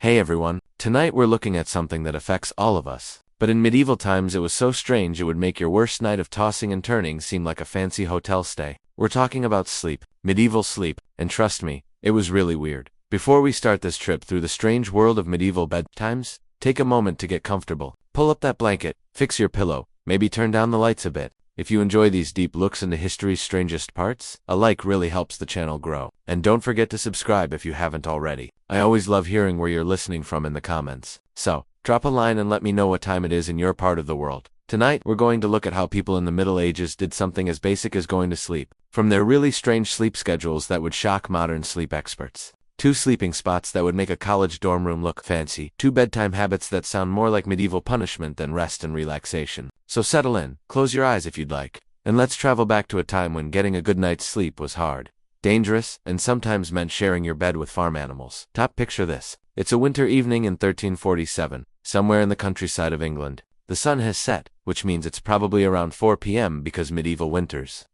Hey everyone, tonight we're looking at something that affects all of us. But in medieval times it was so strange it would make your worst night of tossing and turning seem like a fancy hotel stay. We're talking about sleep, medieval sleep, and trust me, it was really weird. Before we start this trip through the strange world of medieval bedtimes, take a moment to get comfortable. Pull up that blanket, fix your pillow, maybe turn down the lights a bit. If you enjoy these deep looks into history's strangest parts, a like really helps the channel grow. And don't forget to subscribe if you haven't already. I always love hearing where you're listening from in the comments. So, drop a line and let me know what time it is in your part of the world. Tonight, we're going to look at how people in the Middle Ages did something as basic as going to sleep. From their really strange sleep schedules that would shock modern sleep experts. 2 sleeping spots that would make a college dorm room look fancy. 2 bedtime habits that sound more like medieval punishment than rest and relaxation. So settle in, close your eyes if you'd like, and let's travel back to a time when getting a good night's sleep was hard, dangerous, and sometimes meant sharing your bed with farm animals. Picture this. It's a winter evening in 1347, somewhere in the countryside of England. The sun has set, which means it's probably around 4 p.m. because medieval winters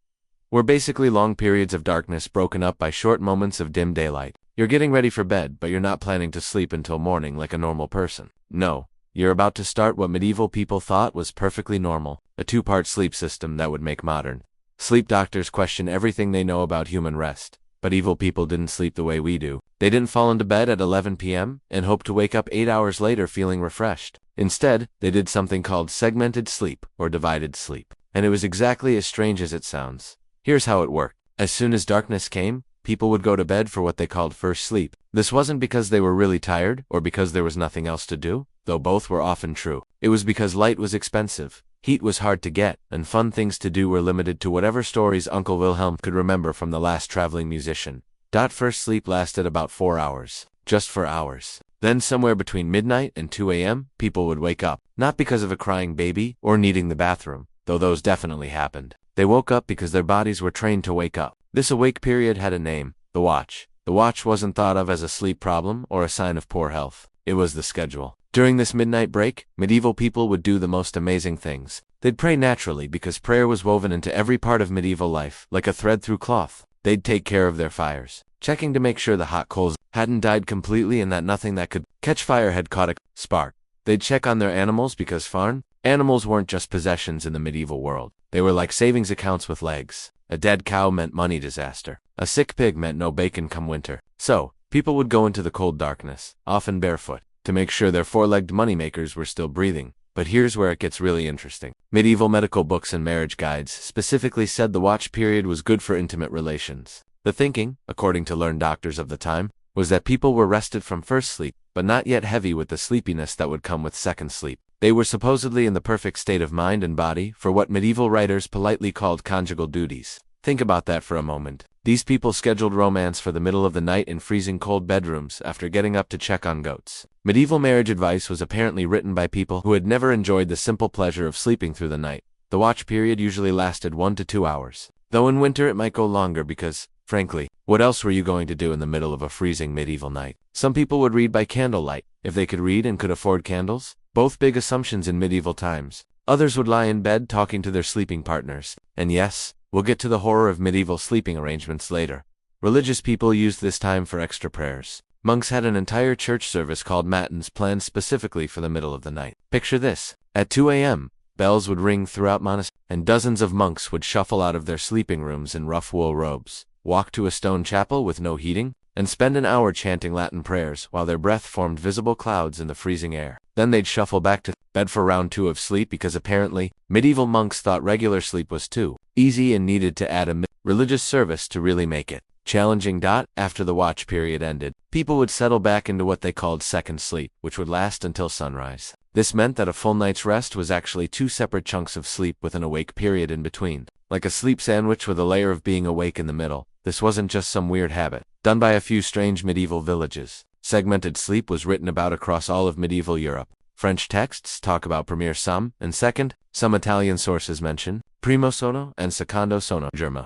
were basically long periods of darkness broken up by short moments of dim daylight. You're getting ready for bed, but you're not planning to sleep until morning like a normal person. No, you're about to start what medieval people thought was perfectly normal, a 2-part sleep system that would make modern sleep doctors question everything they know about human rest. But evil people didn't sleep the way we do. They didn't fall into bed at 11 p.m. and hope to wake up 8 hours later feeling refreshed. Instead, they did something called segmented sleep or divided sleep. And it was exactly as strange as it sounds. Here's how it worked. As soon as darkness came, people would go to bed for what they called first sleep. This wasn't because they were really tired or because there was nothing else to do, though both were often true. It was because light was expensive, heat was hard to get, and fun things to do were limited to whatever stories Uncle Wilhelm could remember from the last traveling musician. First sleep lasted about 4 hours. Just 4 hours. Then somewhere between midnight and 2 a.m., people would wake up, not because of a crying baby or needing the bathroom, though those definitely happened. They woke up because their bodies were trained to wake up. This awake period had a name, the watch. The watch wasn't thought of as a sleep problem or a sign of poor health. It was the schedule. During this midnight break, medieval people would do the most amazing things. They'd pray naturally because prayer was woven into every part of medieval life, like a thread through cloth. They'd take care of their fires, checking to make sure the hot coals hadn't died completely and that nothing that could catch fire had caught a spark. They'd check on their animals because farm animals weren't just possessions in the medieval world. They were like savings accounts with legs. A dead cow meant money disaster. A sick pig meant no bacon come winter. So, people would go into the cold darkness, often barefoot, to make sure their 4-legged moneymakers were still breathing. But here's where it gets really interesting. Medieval medical books and marriage guides specifically said the watch period was good for intimate relations. The thinking, according to learned doctors of the time, was that people were rested from first sleep, but not yet heavy with the sleepiness that would come with second sleep. They were supposedly in the perfect state of mind and body for what medieval writers politely called conjugal duties. Think about that for a moment. These people scheduled romance for the middle of the night in freezing cold bedrooms after getting up to check on goats. Medieval marriage advice was apparently written by people who had never enjoyed the simple pleasure of sleeping through the night. The watch period usually lasted 1 to 2 hours. Though in winter it might go longer because, frankly, what else were you going to do in the middle of a freezing medieval night? Some people would read by candlelight, if they could read and could afford candles. Both big assumptions in medieval times. Others would lie in bed talking to their sleeping partners. And yes, we'll get to the horror of medieval sleeping arrangements later. Religious people used this time for extra prayers. Monks had an entire church service called matins planned specifically for the middle of the night. Picture this. At 2 a.m., bells would ring throughout monasteries, and dozens of monks would shuffle out of their sleeping rooms in rough wool robes, walk to a stone chapel with no heating, and spend an hour chanting Latin prayers while their breath formed visible clouds in the freezing air. Then they'd shuffle back to bed for round 2 of sleep because apparently, medieval monks thought regular sleep was too easy and needed to add a religious service to really make it challenging. After the watch period ended, people would settle back into what they called second sleep, which would last until sunrise. This meant that a full night's rest was actually 2 separate chunks of sleep with an awake period in between, like a sleep sandwich with a layer of being awake in the middle. This wasn't just some weird habit done by a few strange medieval villages. Segmented sleep was written about across all of medieval Europe. French texts talk about premier somme and second. Some Italian sources mention primo sonno and secondo sonno. German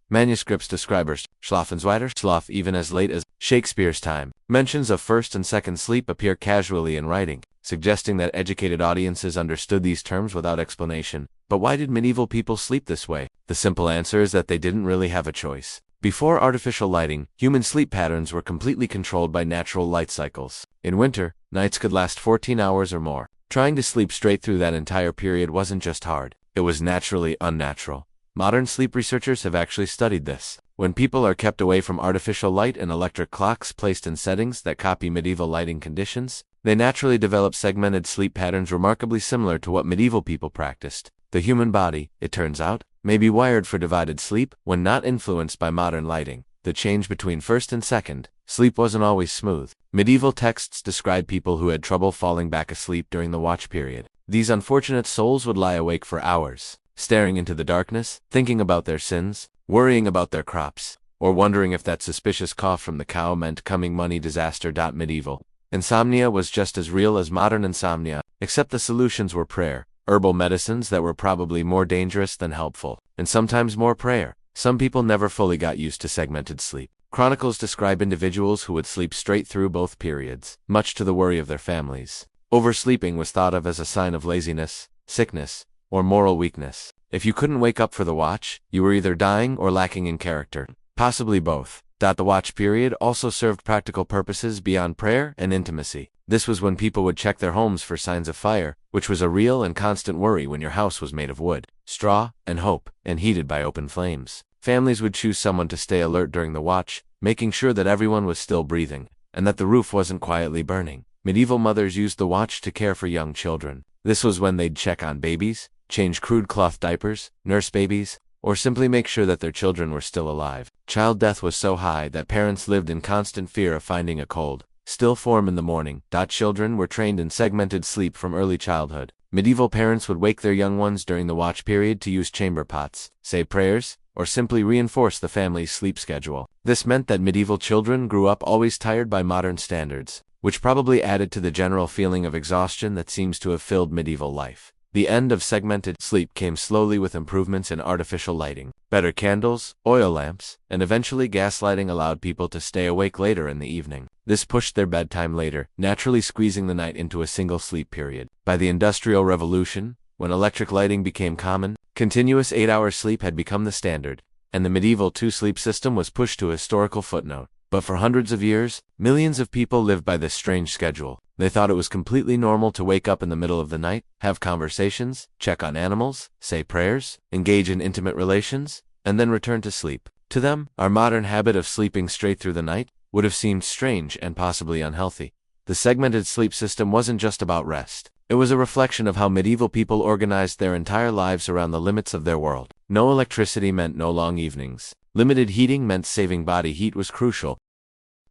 manuscripts describe Schlafensweiter sloth even as late as Shakespeare's time. Mentions of first and second sleep appear casually in writing, suggesting that educated audiences understood these terms without explanation. But why did medieval people sleep this way? The simple answer is that they didn't really have a choice. Before artificial lighting, human sleep patterns were completely controlled by natural light cycles. In winter, nights could last 14 hours or more. Trying to sleep straight through that entire period wasn't just hard, it was naturally unnatural. Modern sleep researchers have actually studied this. When people are kept away from artificial light and electric clocks placed in settings that copy medieval lighting conditions, they naturally develop segmented sleep patterns remarkably similar to what medieval people practiced. The human body, it turns out, may be wired for divided sleep when not influenced by modern lighting. The change between first and second sleep wasn't always smooth. Medieval texts describe people who had trouble falling back asleep during the watch period. These unfortunate souls would lie awake for hours, staring into the darkness, thinking about their sins, worrying about their crops, or wondering if that suspicious cough from the cow meant coming money disaster. Medieval insomnia was just as real as modern insomnia, except the solutions were prayer, herbal medicines that were probably more dangerous than helpful, and sometimes more prayer. Some people never fully got used to segmented sleep. Chronicles describe individuals who would sleep straight through both periods, much to the worry of their families. Oversleeping was thought of as a sign of laziness, sickness, or moral weakness. If you couldn't wake up for the watch, you were either dying or lacking in character. Possibly both. The watch period also served practical purposes beyond prayer and intimacy. This was when people would check their homes for signs of fire, which was a real and constant worry when your house was made of wood, straw, and hope, and heated by open flames. Families would choose someone to stay alert during the watch, making sure that everyone was still breathing, and that the roof wasn't quietly burning. Medieval mothers used the watch to care for young children. This was when they'd check on babies, change crude cloth diapers, nurse babies, or simply make sure that their children were still alive. Child death was so high that parents lived in constant fear of finding a cold, still form in the morning. Children were trained in segmented sleep from early childhood. Medieval parents would wake their young ones during the watch period to use chamber pots, say prayers, or simply reinforce the family's sleep schedule. This meant that medieval children grew up always tired by modern standards, which probably added to the general feeling of exhaustion that seems to have filled medieval life. The end of segmented sleep came slowly with improvements in artificial lighting. Better candles, oil lamps, and eventually gaslighting allowed people to stay awake later in the evening. This pushed their bedtime later, naturally squeezing the night into a single sleep period. By the Industrial Revolution, when electric lighting became common, continuous 8-hour sleep had become the standard, and the medieval two-sleep system was pushed to a historical footnote. But for hundreds of years, millions of people lived by this strange schedule. They thought it was completely normal to wake up in the middle of the night, have conversations, check on animals, say prayers, engage in intimate relations, and then return to sleep. To them, our modern habit of sleeping straight through the night would have seemed strange and possibly unhealthy. The segmented sleep system wasn't just about rest. It was a reflection of how medieval people organized their entire lives around the limits of their world. No electricity meant no long evenings. Limited heating meant saving body heat was crucial.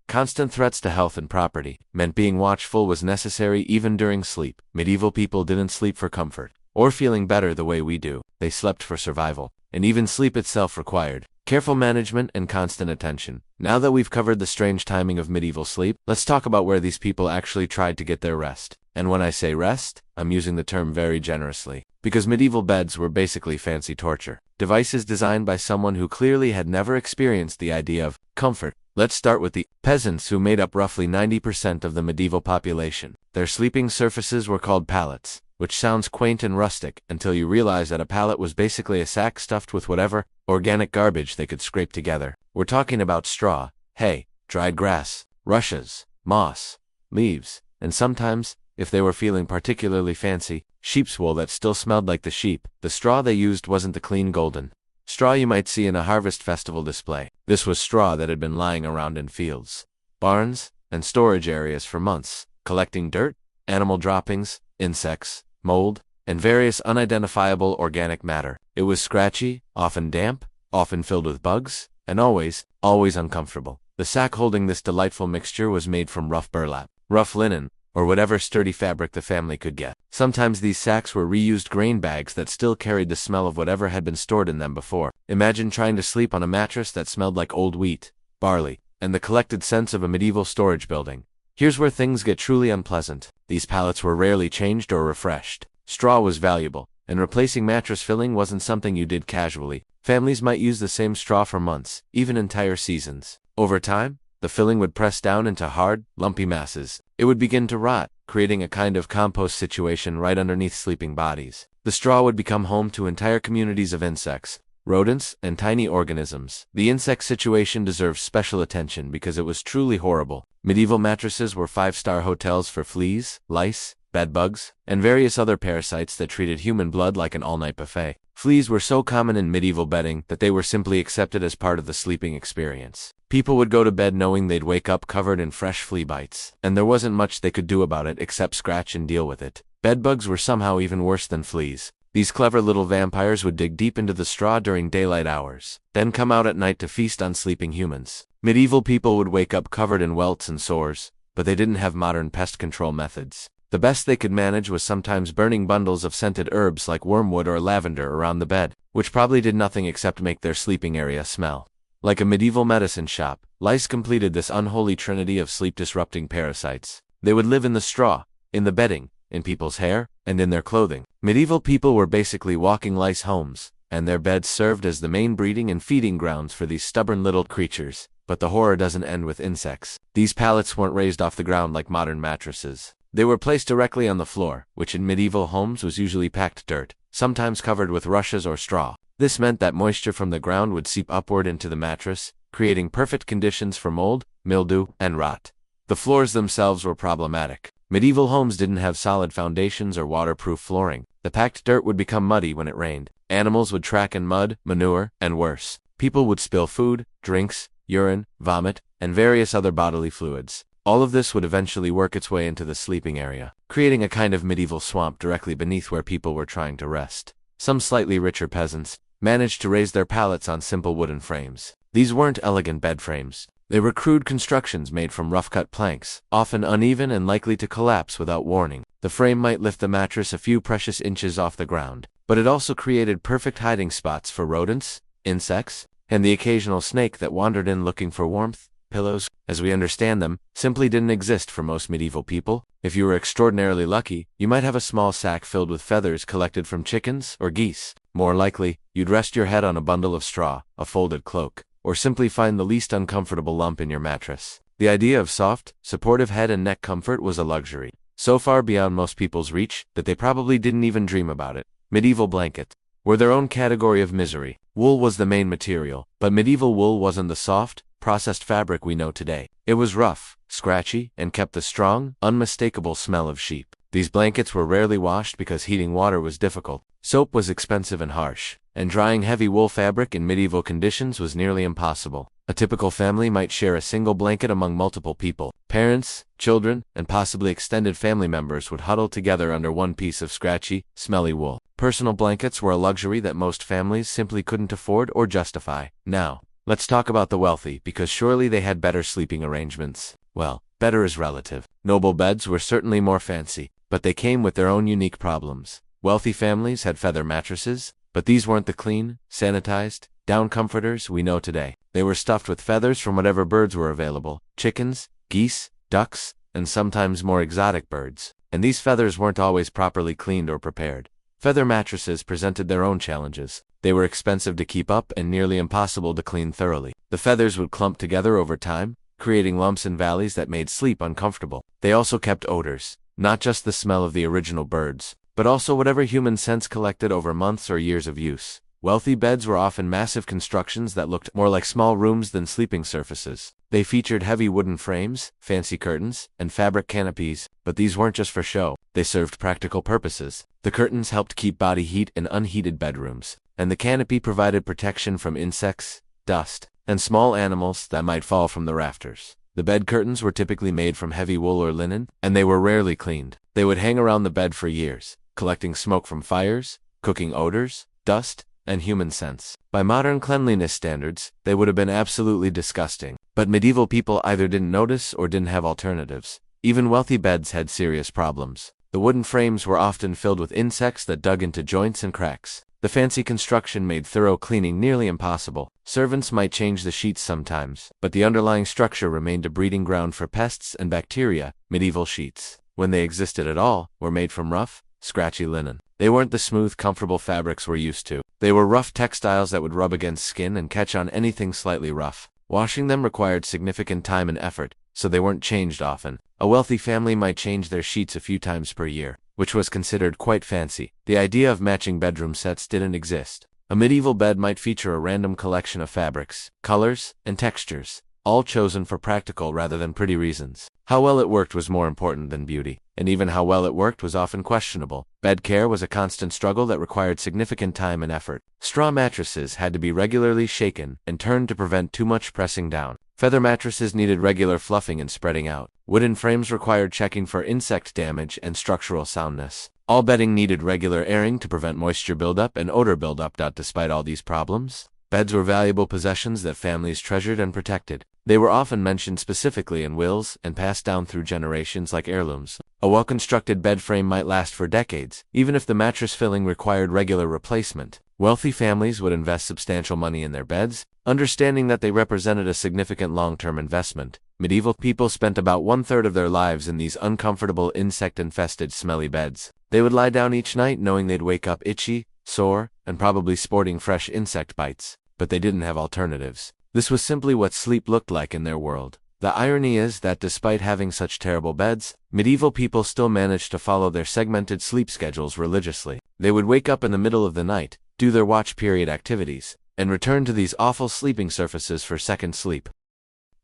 Constant threats to health and property meant being watchful was necessary even during sleep. Medieval people didn't sleep for comfort, or feeling better the way we do. They slept for survival, and even sleep itself required careful management and constant attention. Now that we've covered the strange timing of medieval sleep, let's talk about where these people actually tried to get their rest. And when I say rest, I'm using the term very generously, because medieval beds were basically fancy torture devices designed by someone who clearly had never experienced the idea of comfort. Let's start with the peasants, who made up roughly 90% of the medieval population. Their sleeping surfaces were called pallets, which sounds quaint and rustic until you realize that a pallet was basically a sack stuffed with whatever organic garbage they could scrape together. We're talking about straw, hay, dried grass, rushes, moss, leaves, and sometimes, if they were feeling particularly fancy, sheep's wool that still smelled like the sheep. The straw they used wasn't the clean golden straw you might see in a harvest festival display. This was straw that had been lying around in fields, barns, and storage areas for months, collecting dirt, animal droppings, insects, mold, and various unidentifiable organic matter. It was scratchy, often damp, often filled with bugs, and always uncomfortable. The sack holding this delightful mixture was made from rough burlap, rough linen, or whatever sturdy fabric the family could get. Sometimes these sacks were reused grain bags that still carried the smell of whatever had been stored in them before. Imagine trying to sleep on a mattress that smelled like old wheat, barley, and the collected scents of a medieval storage building. Here's where things get truly unpleasant. These pallets were rarely changed or refreshed. Straw was valuable, and replacing mattress filling wasn't something you did casually. Families might use the same straw for months, even entire seasons. Over time, the filling would press down into hard, lumpy masses. It would begin to rot, creating a kind of compost situation right underneath sleeping bodies. The straw would become home to entire communities of insects, rodents, and tiny organisms. The insect situation deserves special attention because it was truly horrible. Medieval mattresses were five-star hotels for fleas, lice, bedbugs, and various other parasites that treated human blood like an all-night buffet. Fleas were so common in medieval bedding that they were simply accepted as part of the sleeping experience. People would go to bed knowing they'd wake up covered in fresh flea bites, and there wasn't much they could do about it except scratch and deal with it. Bedbugs were somehow even worse than fleas. These clever little vampires would dig deep into the straw during daylight hours, then come out at night to feast on sleeping humans. Medieval people would wake up covered in welts and sores, but they didn't have modern pest control methods. The best they could manage was sometimes burning bundles of scented herbs like wormwood or lavender around the bed, which probably did nothing except make their sleeping area smell. Like a medieval medicine shop, lice completed this unholy trinity of sleep-disrupting parasites. They would live in the straw, in the bedding, in people's hair, and in their clothing. Medieval people were basically walking lice homes, and their beds served as the main breeding and feeding grounds for these stubborn little creatures. But the horror doesn't end with insects. These pallets weren't raised off the ground like modern mattresses. They were placed directly on the floor, which in medieval homes was usually packed dirt, sometimes covered with rushes or straw. This meant that moisture from the ground would seep upward into the mattress, creating perfect conditions for mold, mildew, and rot. The floors themselves were problematic. Medieval homes didn't have solid foundations or waterproof flooring. The packed dirt would become muddy when it rained. Animals would track in mud, manure, and worse. People would spill food, drinks, urine, vomit, and various other bodily fluids. All of this would eventually work its way into the sleeping area, creating a kind of medieval swamp directly beneath where people were trying to rest. Some slightly richer peasants managed to raise their pallets on simple wooden frames. These weren't elegant bed frames. They were crude constructions made from rough-cut planks, often uneven and likely to collapse without warning. The frame might lift the mattress a few precious inches off the ground, but it also created perfect hiding spots for rodents, insects, and the occasional snake that wandered in looking for warmth. Pillows, as we understand them, simply didn't exist for most medieval people. If you were extraordinarily lucky, you might have a small sack filled with feathers collected from chickens or geese. More likely, you'd rest your head on a bundle of straw, a folded cloak, or simply find the least uncomfortable lump in your mattress. The idea of soft, supportive head and neck comfort was a luxury, so far beyond most people's reach that they probably didn't even dream about it. Medieval blankets were their own category of misery. Wool was the main material, but medieval wool wasn't the soft, processed fabric we know today. It was rough, scratchy, and kept the strong, unmistakable smell of sheep. These blankets were rarely washed because heating water was difficult. Soap was expensive and harsh, and drying heavy wool fabric in medieval conditions was nearly impossible. A typical family might share a single blanket among multiple people. Parents, children, and possibly extended family members would huddle together under one piece of scratchy, smelly wool. Personal blankets were a luxury that most families simply couldn't afford or justify. Now, let's talk about the wealthy, because surely they had better sleeping arrangements. Well, better is relative. Noble beds were certainly more fancy, but they came with their own unique problems. Wealthy families had feather mattresses, but these weren't the clean, sanitized, down comforters we know today. They were stuffed with feathers from whatever birds were available: chickens, geese, ducks, and sometimes more exotic birds. And these feathers weren't always properly cleaned or prepared. Feather mattresses presented their own challenges. They were expensive to keep up and nearly impossible to clean thoroughly. The feathers would clump together over time, creating lumps and valleys that made sleep uncomfortable. They also kept odors, not just the smell of the original birds, but also whatever human scents collected over months or years of use. Wealthy beds were often massive constructions that looked more like small rooms than sleeping surfaces. They featured heavy wooden frames, fancy curtains, and fabric canopies, but these weren't just for show. They served practical purposes. The curtains helped keep body heat in unheated bedrooms, and the canopy provided protection from insects, dust, and small animals that might fall from the rafters. The bed curtains were typically made from heavy wool or linen, and they were rarely cleaned. They would hang around the bed for years, collecting smoke from fires, cooking odors, dust, and human scents. By modern cleanliness standards, they would have been absolutely disgusting. But medieval people either didn't notice or didn't have alternatives. Even wealthy beds had serious problems. The wooden frames were often filled with insects that dug into joints and cracks. The fancy construction made thorough cleaning nearly impossible. Servants might change the sheets sometimes, but the underlying structure remained a breeding ground for pests and bacteria. Medieval sheets, when they existed at all, were made from rough, scratchy linen. They weren't the smooth, comfortable fabrics we're used to. They were rough textiles that would rub against skin and catch on anything slightly rough. Washing them required significant time and effort, so they weren't changed often. A wealthy family might change their sheets a few times per year, which was considered quite fancy. The idea of matching bedroom sets didn't exist. A medieval bed might feature a random collection of fabrics, colors, and textures, all chosen for practical rather than pretty reasons. How well it worked was more important than beauty, and even how well it worked was often questionable. Bed care was a constant struggle that required significant time and effort. Straw mattresses had to be regularly shaken and turned to prevent too much pressing down. Feather mattresses needed regular fluffing and spreading out. Wooden frames required checking for insect damage and structural soundness. All bedding needed regular airing to prevent moisture buildup and odor buildup. Despite all these problems, beds were valuable possessions that families treasured and protected. They were often mentioned specifically in wills and passed down through generations like heirlooms. A well-constructed bed frame might last for decades, even if the mattress filling required regular replacement. Wealthy families would invest substantial money in their beds, understanding that they represented a significant long-term investment. Medieval people spent about one-third of their lives in these uncomfortable, insect-infested, smelly beds. They would lie down each night knowing they'd wake up itchy, sore, and probably sporting fresh insect bites. But they didn't have alternatives. This was simply what sleep looked like in their world. The irony is that despite having such terrible beds, medieval people still managed to follow their segmented sleep schedules religiously. They would wake up in the middle of the night, do their watch period activities, and return to these awful sleeping surfaces for second sleep.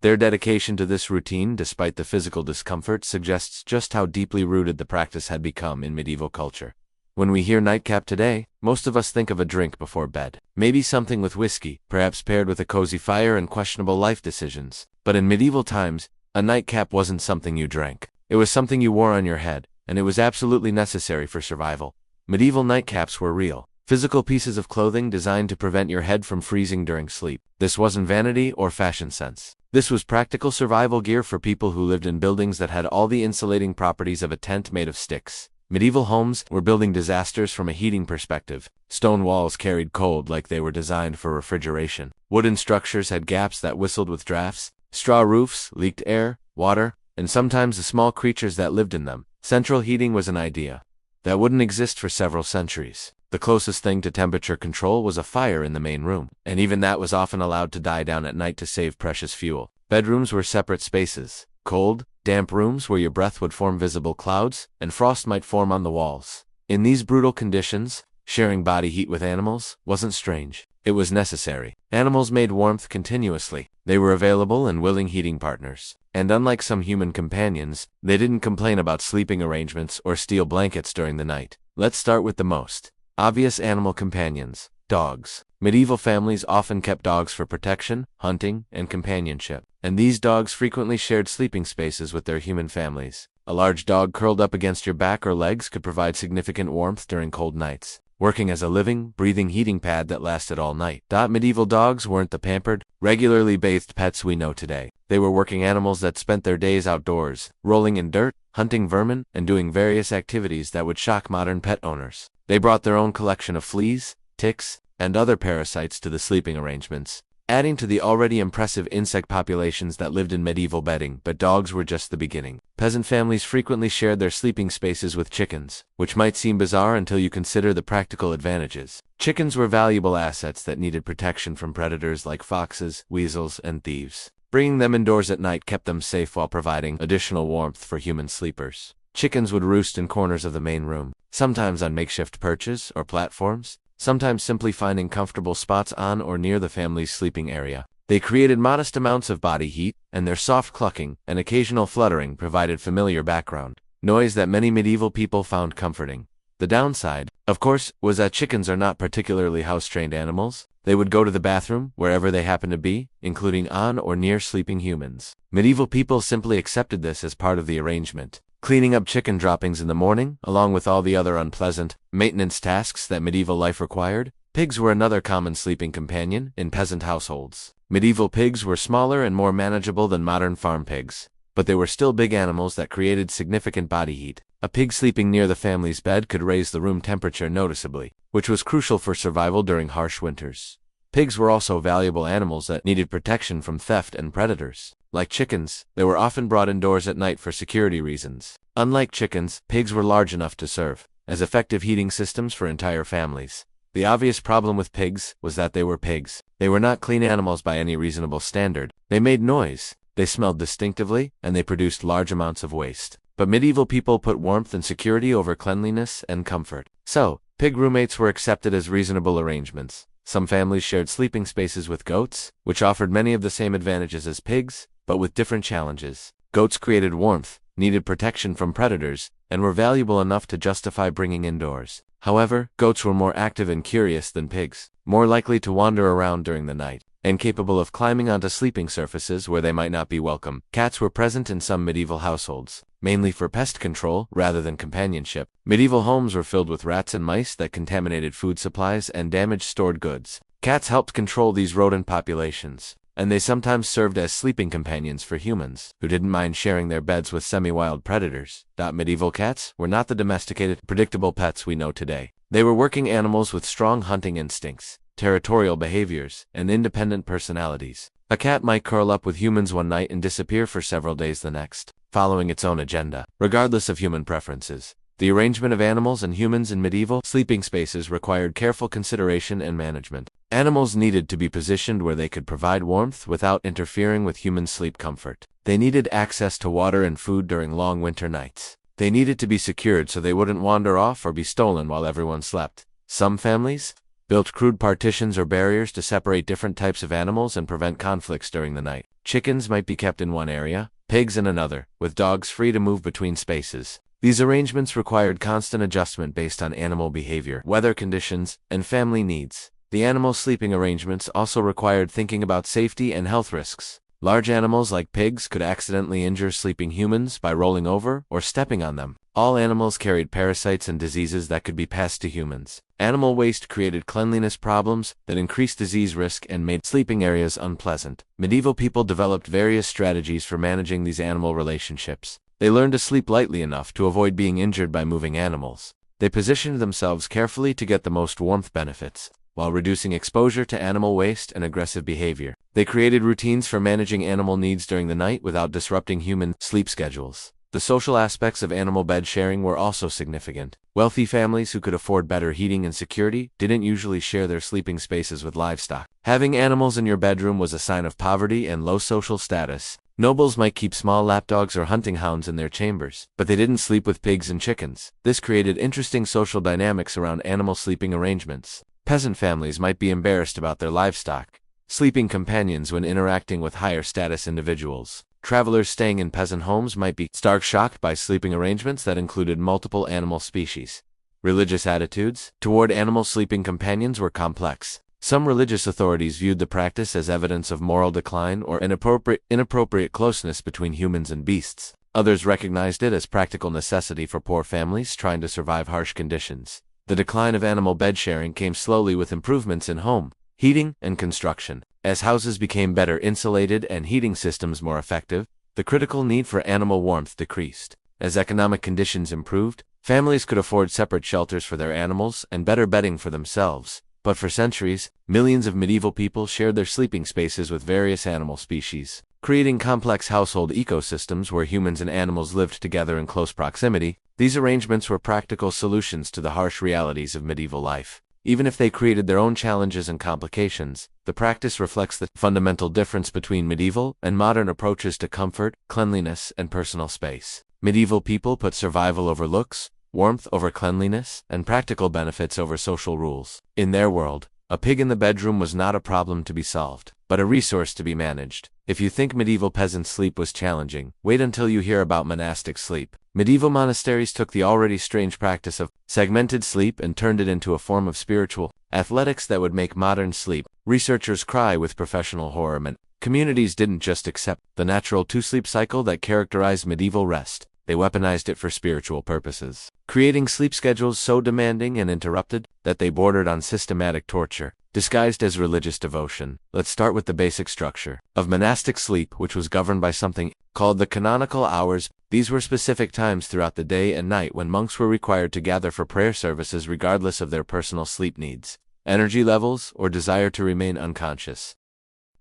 Their dedication to this routine, despite the physical discomfort, suggests just how deeply rooted the practice had become in medieval culture. When we hear nightcap today, most of us think of a drink before bed. Maybe something with whiskey, perhaps paired with a cozy fire and questionable life decisions. But in medieval times, a nightcap wasn't something you drank. It was something you wore on your head, and it was absolutely necessary for survival. Medieval nightcaps were real, physical pieces of clothing designed to prevent your head from freezing during sleep. This wasn't vanity or fashion sense. This was practical survival gear for people who lived in buildings that had all the insulating properties of a tent made of sticks. Medieval homes were building disasters from a heating perspective. Stone walls carried cold like they were designed for refrigeration. Wooden structures had gaps that whistled with drafts. Straw roofs leaked air, water, and sometimes the small creatures that lived in them. Central heating was an idea that wouldn't exist for several centuries. The closest thing to temperature control was a fire in the main room, and even that was often allowed to die down at night to save precious fuel. Bedrooms were separate spaces. Cold, damp rooms where your breath would form visible clouds, and frost might form on the walls. In these brutal conditions, sharing body heat with animals wasn't strange. It was necessary. Animals made warmth continuously. They were available and willing heating partners. And unlike some human companions, they didn't complain about sleeping arrangements or steal blankets during the night. Let's start with the most obvious animal companions: dogs. Medieval families often kept dogs for protection, hunting, and companionship. And these dogs frequently shared sleeping spaces with their human families. A large dog curled up against your back or legs could provide significant warmth during cold nights, working as a living, breathing heating pad that lasted all night. Medieval dogs weren't the pampered, regularly bathed pets we know today. They were working animals that spent their days outdoors, rolling in dirt, hunting vermin, and doing various activities that would shock modern pet owners. They brought their own collection of fleas, ticks, and other parasites to the sleeping arrangements, adding to the already impressive insect populations that lived in medieval bedding. But dogs were just the beginning. Peasant families frequently shared their sleeping spaces with chickens, which might seem bizarre until you consider the practical advantages. Chickens were valuable assets that needed protection from predators like foxes, weasels, and thieves. Bringing them indoors at night kept them safe while providing additional warmth for human sleepers. Chickens would roost in corners of the main room, sometimes on makeshift perches or platforms, sometimes simply finding comfortable spots on or near the family's sleeping area. They created modest amounts of body heat, and their soft clucking and occasional fluttering provided familiar background noise that many medieval people found comforting. The downside, of course, was that chickens are not particularly house-trained animals. They would go to the bathroom wherever they happened to be, including on or near sleeping humans. Medieval people simply accepted this as part of the arrangement, cleaning up chicken droppings in the morning, along with all the other unpleasant maintenance tasks that medieval life required. Pigs were another common sleeping companion in peasant households. Medieval pigs were smaller and more manageable than modern farm pigs, but they were still big animals that created significant body heat. A pig sleeping near the family's bed could raise the room temperature noticeably, which was crucial for survival during harsh winters. Pigs were also valuable animals that needed protection from theft and predators. Like chickens, they were often brought indoors at night for security reasons. Unlike chickens, pigs were large enough to serve as effective heating systems for entire families. The obvious problem with pigs was that they were pigs. They were not clean animals by any reasonable standard. They made noise, they smelled distinctively, and they produced large amounts of waste. But medieval people put warmth and security over cleanliness and comfort. So, pig roommates were accepted as reasonable arrangements. Some families shared sleeping spaces with goats, which offered many of the same advantages as pigs, but with different challenges. Goats created warmth, needed protection from predators, and were valuable enough to justify bringing indoors. However, goats were more active and curious than pigs, more likely to wander around during the night, and capable of climbing onto sleeping surfaces where they might not be welcome. Cats were present in some medieval households, mainly for pest control rather than companionship. Medieval homes were filled with rats and mice that contaminated food supplies and damaged stored goods. Cats helped control these rodent populations, and they sometimes served as sleeping companions for humans, who didn't mind sharing their beds with semi-wild predators. Medieval cats were not the domesticated, predictable pets we know today. They were working animals with strong hunting instincts, territorial behaviors, and independent personalities. A cat might curl up with humans one night and disappear for several days the next, following its own agenda. Regardless of human preferences, the arrangement of animals and humans in medieval sleeping spaces required careful consideration and management. Animals needed to be positioned where they could provide warmth without interfering with human sleep comfort. They needed access to water and food during long winter nights. They needed to be secured so they wouldn't wander off or be stolen while everyone slept. Some families built crude partitions or barriers to separate different types of animals and prevent conflicts during the night. Chickens might be kept in one area, pigs in another, with dogs free to move between spaces. These arrangements required constant adjustment based on animal behavior, weather conditions, and family needs. The animal sleeping arrangements also required thinking about safety and health risks. Large animals like pigs could accidentally injure sleeping humans by rolling over or stepping on them. All animals carried parasites and diseases that could be passed to humans. Animal waste created cleanliness problems that increased disease risk and made sleeping areas unpleasant. Medieval people developed various strategies for managing these animal relationships. They learned to sleep lightly enough to avoid being injured by moving animals. They positioned themselves carefully to get the most warmth benefits, while reducing exposure to animal waste and aggressive behavior. They created routines for managing animal needs during the night without disrupting human sleep schedules. The social aspects of animal bed sharing were also significant. Wealthy families who could afford better heating and security didn't usually share their sleeping spaces with livestock. Having animals in your bedroom was a sign of poverty and low social status. Nobles might keep small lapdogs or hunting hounds in their chambers, but they didn't sleep with pigs and chickens. This created interesting social dynamics around animal sleeping arrangements. Peasant families might be embarrassed about their livestock sleeping companions when interacting with higher status individuals. Travelers staying in peasant homes might be stark shocked by sleeping arrangements that included multiple animal species. Religious attitudes toward animal sleeping companions were complex. Some religious authorities viewed the practice as evidence of moral decline or inappropriate closeness between humans and beasts. Others recognized it as practical necessity for poor families trying to survive harsh conditions. The decline of animal bed sharing came slowly with improvements in home heating and construction. As houses became better insulated and heating systems more effective, the critical need for animal warmth decreased. As economic conditions improved, families could afford separate shelters for their animals and better bedding for themselves. But for centuries, millions of medieval people shared their sleeping spaces with various animal species, creating complex household ecosystems where humans and animals lived together in close proximity. These arrangements were practical solutions to the harsh realities of medieval life. Even if they created their own challenges and complications, the practice reflects the fundamental difference between medieval and modern approaches to comfort, cleanliness, and personal space. Medieval people put survival over looks, warmth over cleanliness, and practical benefits over social rules. In their world, a pig in the bedroom was not a problem to be solved, but a resource to be managed. If you think medieval peasant sleep was challenging, wait until you hear about monastic sleep. Medieval monasteries took the already strange practice of segmented sleep and turned it into a form of spiritual athletics that would make modern sleep researchers cry with professional horror. Communities didn't just accept the natural two-sleep cycle that characterized medieval rest. They weaponized it for spiritual purposes, creating sleep schedules so demanding and interrupted that they bordered on systematic torture, disguised as religious devotion. Let's start with the basic structure of monastic sleep, which was governed by something called the canonical hours. These were specific times throughout the day and night when monks were required to gather for prayer services regardless of their personal sleep needs, energy levels, or desire to remain unconscious.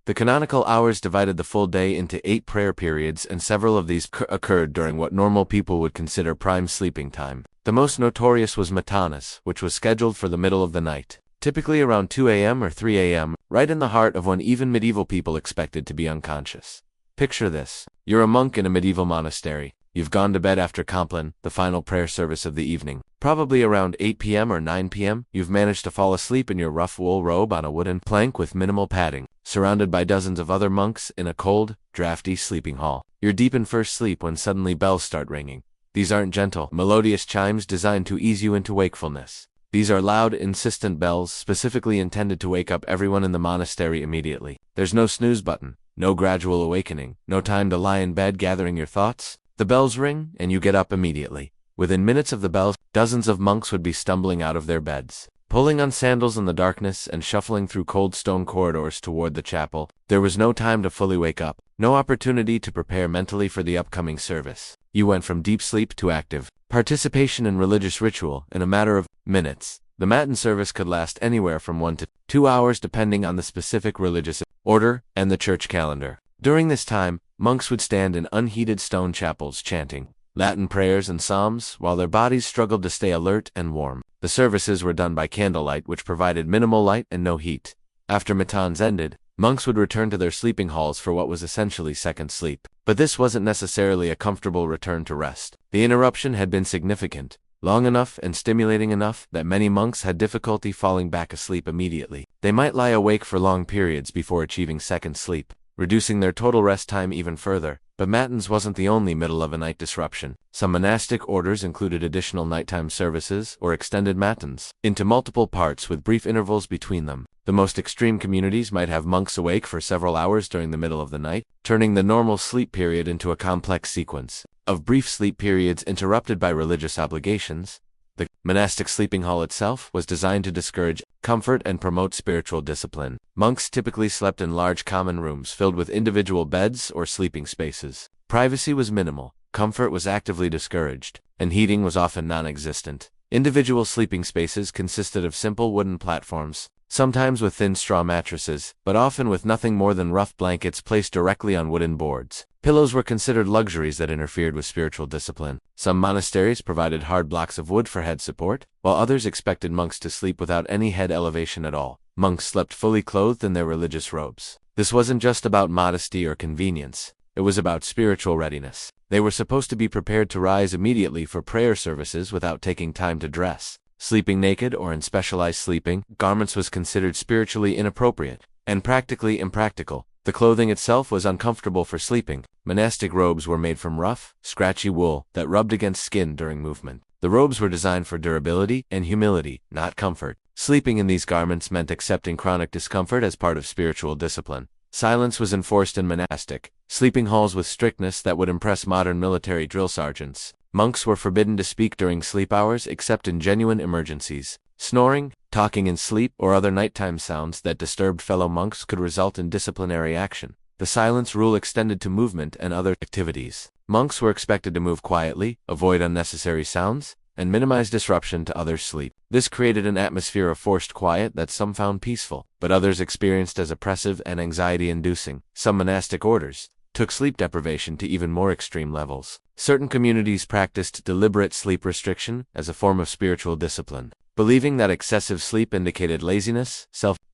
The canonical hours divided the full day into 8 prayer periods, and several of these occurred during what normal people would consider prime sleeping time. The most notorious was Mattresses, which was scheduled for the middle of the night, typically around 2 a.m. or 3 a.m., right in the heart of when even medieval people expected to be unconscious. Picture this. You're a monk in a medieval monastery. You've gone to bed after Compline, the final prayer service of the evening. Probably around 8 p.m. or 9 p.m., you've managed to fall asleep in your rough wool robe on a wooden plank with minimal padding, surrounded by dozens of other monks in a cold, drafty sleeping hall. You're deep in first sleep when suddenly bells start ringing. These aren't gentle, melodious chimes designed to ease you into wakefulness. These are loud, insistent bells specifically intended to wake up everyone in the monastery immediately. There's no snooze button, no gradual awakening, no time to lie in bed gathering your thoughts. The bells ring, and you get up immediately. Within minutes of the bells, dozens of monks would be stumbling out of their beds, pulling on sandals in the darkness and shuffling through cold stone corridors toward the chapel. There was no time to fully wake up, no opportunity to prepare mentally for the upcoming service. You went from deep sleep to active participation in religious ritual in a matter of minutes. The matin service could last anywhere from 1 to 2 hours depending on the specific religious order and the church calendar. During this time, monks would stand in unheated stone chapels chanting Latin prayers and psalms while their bodies struggled to stay alert and warm. The services were done by candlelight, which provided minimal light and no heat. After matins ended, monks would return to their sleeping halls for what was essentially second sleep. But this wasn't necessarily a comfortable return to rest. The interruption had been significant, long enough and stimulating enough that many monks had difficulty falling back asleep immediately. They might lie awake for long periods before achieving second sleep, reducing their total rest time even further. But matins wasn't the only middle-of-the-night disruption. Some monastic orders included additional nighttime services or extended matins into multiple parts with brief intervals between them. The most extreme communities might have monks awake for several hours during the middle of the night, turning the normal sleep period into a complex sequence of brief sleep periods interrupted by religious obligations. The monastic sleeping hall itself was designed to discourage comfort and promote spiritual discipline. Monks typically slept in large common rooms filled with individual beds or sleeping spaces. Privacy was minimal, comfort was actively discouraged, and heating was often non-existent. Individual sleeping spaces consisted of simple wooden platforms, sometimes with thin straw mattresses, but often with nothing more than rough blankets placed directly on wooden boards. Pillows were considered luxuries that interfered with spiritual discipline. Some monasteries provided hard blocks of wood for head support, while others expected monks to sleep without any head elevation at all. Monks slept fully clothed in their religious robes. This wasn't just about modesty or convenience. It was about spiritual readiness. They were supposed to be prepared to rise immediately for prayer services without taking time to dress. Sleeping naked or in specialized sleeping garments was considered spiritually inappropriate and practically impractical. The clothing itself was uncomfortable for sleeping. Monastic robes were made from rough, scratchy wool that rubbed against skin during movement. The robes were designed for durability and humility, not comfort. Sleeping in these garments meant accepting chronic discomfort as part of spiritual discipline. Silence was enforced in monastic sleeping halls with strictness that would impress modern military drill sergeants. Monks were forbidden to speak during sleep hours except in genuine emergencies. Snoring, talking in sleep, or other nighttime sounds that disturbed fellow monks could result in disciplinary action. The silence rule extended to movement and other activities. Monks were expected to move quietly, avoid unnecessary sounds, and minimize disruption to others' sleep. This created an atmosphere of forced quiet that some found peaceful, but others experienced as oppressive and anxiety-inducing. Some monastic orders took sleep deprivation to even more extreme levels. Certain communities practiced deliberate sleep restriction as a form of spiritual discipline, believing that excessive sleep indicated laziness,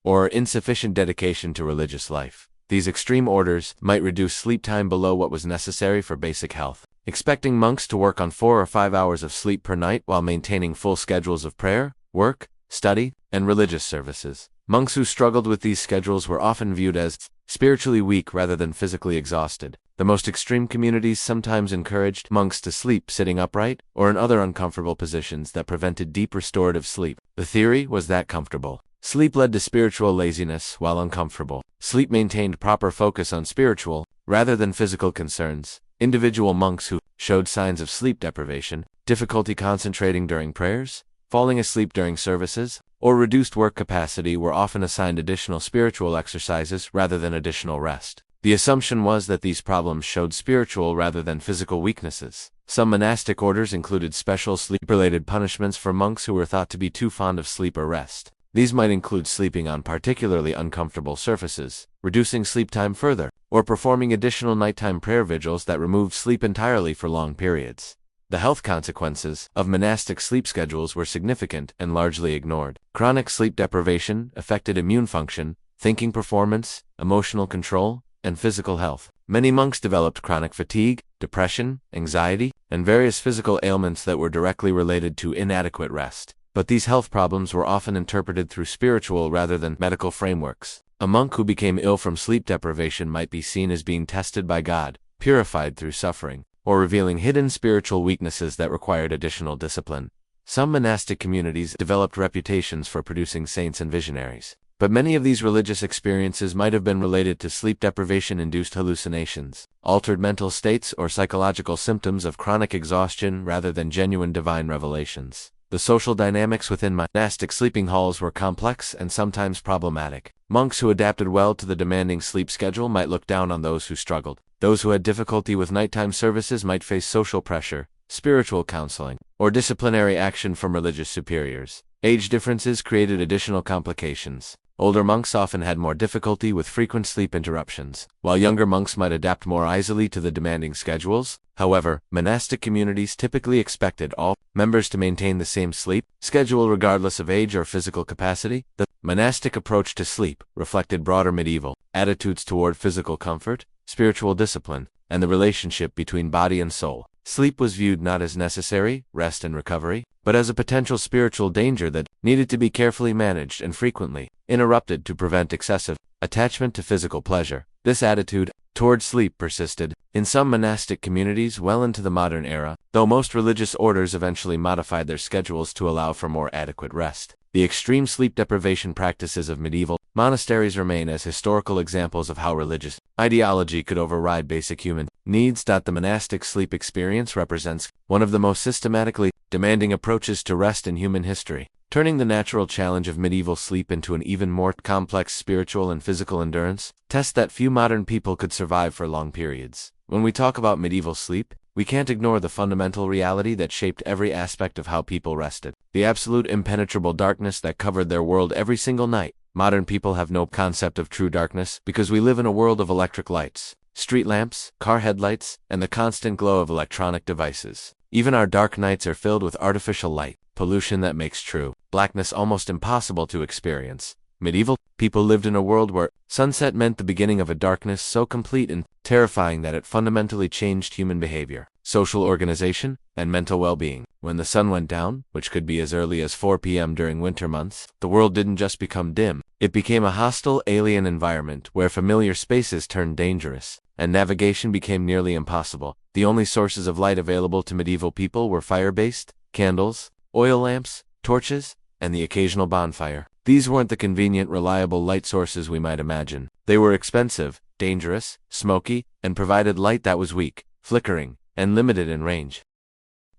or insufficient dedication to religious life. These extreme orders might reduce sleep time below what was necessary for basic health, expecting monks to work on 4 or 5 hours of sleep per night while maintaining full schedules of prayer, work, study, and religious services. Monks who struggled with these schedules were often viewed as spiritually weak rather than physically exhausted. The most extreme communities sometimes encouraged monks to sleep sitting upright or in other uncomfortable positions that prevented deep restorative sleep. The theory was that comfortable sleep led to spiritual laziness while uncomfortable sleep maintained proper focus on spiritual rather than physical concerns. Individual monks who showed signs of sleep deprivation, difficulty concentrating during prayers, falling asleep during services, or reduced work capacity were often assigned additional spiritual exercises rather than additional rest. The assumption was that these problems showed spiritual rather than physical weaknesses. Some monastic orders included special sleep-related punishments for monks who were thought to be too fond of sleep or rest. These might include sleeping on particularly uncomfortable surfaces, reducing sleep time further, or performing additional nighttime prayer vigils that removed sleep entirely for long periods. The health consequences of monastic sleep schedules were significant and largely ignored. Chronic sleep deprivation affected immune function, thinking performance, emotional control, and physical health. Many monks developed chronic fatigue, depression, anxiety, and various physical ailments that were directly related to inadequate rest. But these health problems were often interpreted through spiritual rather than medical frameworks. A monk who became ill from sleep deprivation might be seen as being tested by God, purified through suffering, or revealing hidden spiritual weaknesses that required additional discipline. Some monastic communities developed reputations for producing saints and visionaries, but many of these religious experiences might have been related to sleep deprivation-induced hallucinations, altered mental states, or psychological symptoms of chronic exhaustion rather than genuine divine revelations. The social dynamics within monastic sleeping halls were complex and sometimes problematic. Monks who adapted well to the demanding sleep schedule might look down on those who struggled. Those who had difficulty with nighttime services might face social pressure, spiritual counseling, or disciplinary action from religious superiors. Age differences created additional complications. Older monks often had more difficulty with frequent sleep interruptions, while younger monks might adapt more easily to the demanding schedules. However, monastic communities typically expected all members to maintain the same sleep schedule regardless of age or physical capacity. The monastic approach to sleep reflected broader medieval attitudes toward physical comfort, spiritual discipline, and the relationship between body and soul. Sleep was viewed not as necessary, rest and recovery, but as a potential spiritual danger that needed to be carefully managed and frequently interrupted to prevent excessive attachment to physical pleasure. This attitude toward sleep persisted in some monastic communities well into the modern era, though most religious orders eventually modified their schedules to allow for more adequate rest. The extreme sleep deprivation practices of medieval monasteries remain as historical examples of how religious ideology could override basic human needs. The monastic sleep experience represents one of the most systematically demanding approaches to rest in human history, turning the natural challenge of medieval sleep into an even more complex spiritual and physical endurance test that few modern people could survive for long periods. When we talk about medieval sleep, we can't ignore the fundamental reality that shaped every aspect of how people rested. The absolute impenetrable darkness that covered their world every single night. Modern people have no concept of true darkness because we live in a world of electric lights, street lamps, car headlights, and the constant glow of electronic devices. Even our dark nights are filled with artificial light, pollution that makes true blackness almost impossible to experience. Medieval people lived in a world where sunset meant the beginning of a darkness so complete and terrifying that it fundamentally changed human behavior, social organization, and mental well-being. When the sun went down, which could be as early as 4 p.m. during winter months, the world didn't just become dim, it became a hostile, alien environment where familiar spaces turned dangerous, and navigation became nearly impossible. The only sources of light available to medieval people were fire-based, candles, oil lamps, torches, and the occasional bonfire. These weren't the convenient, reliable light sources we might imagine. They were expensive, dangerous, smoky, and provided light that was weak, flickering, and limited in range.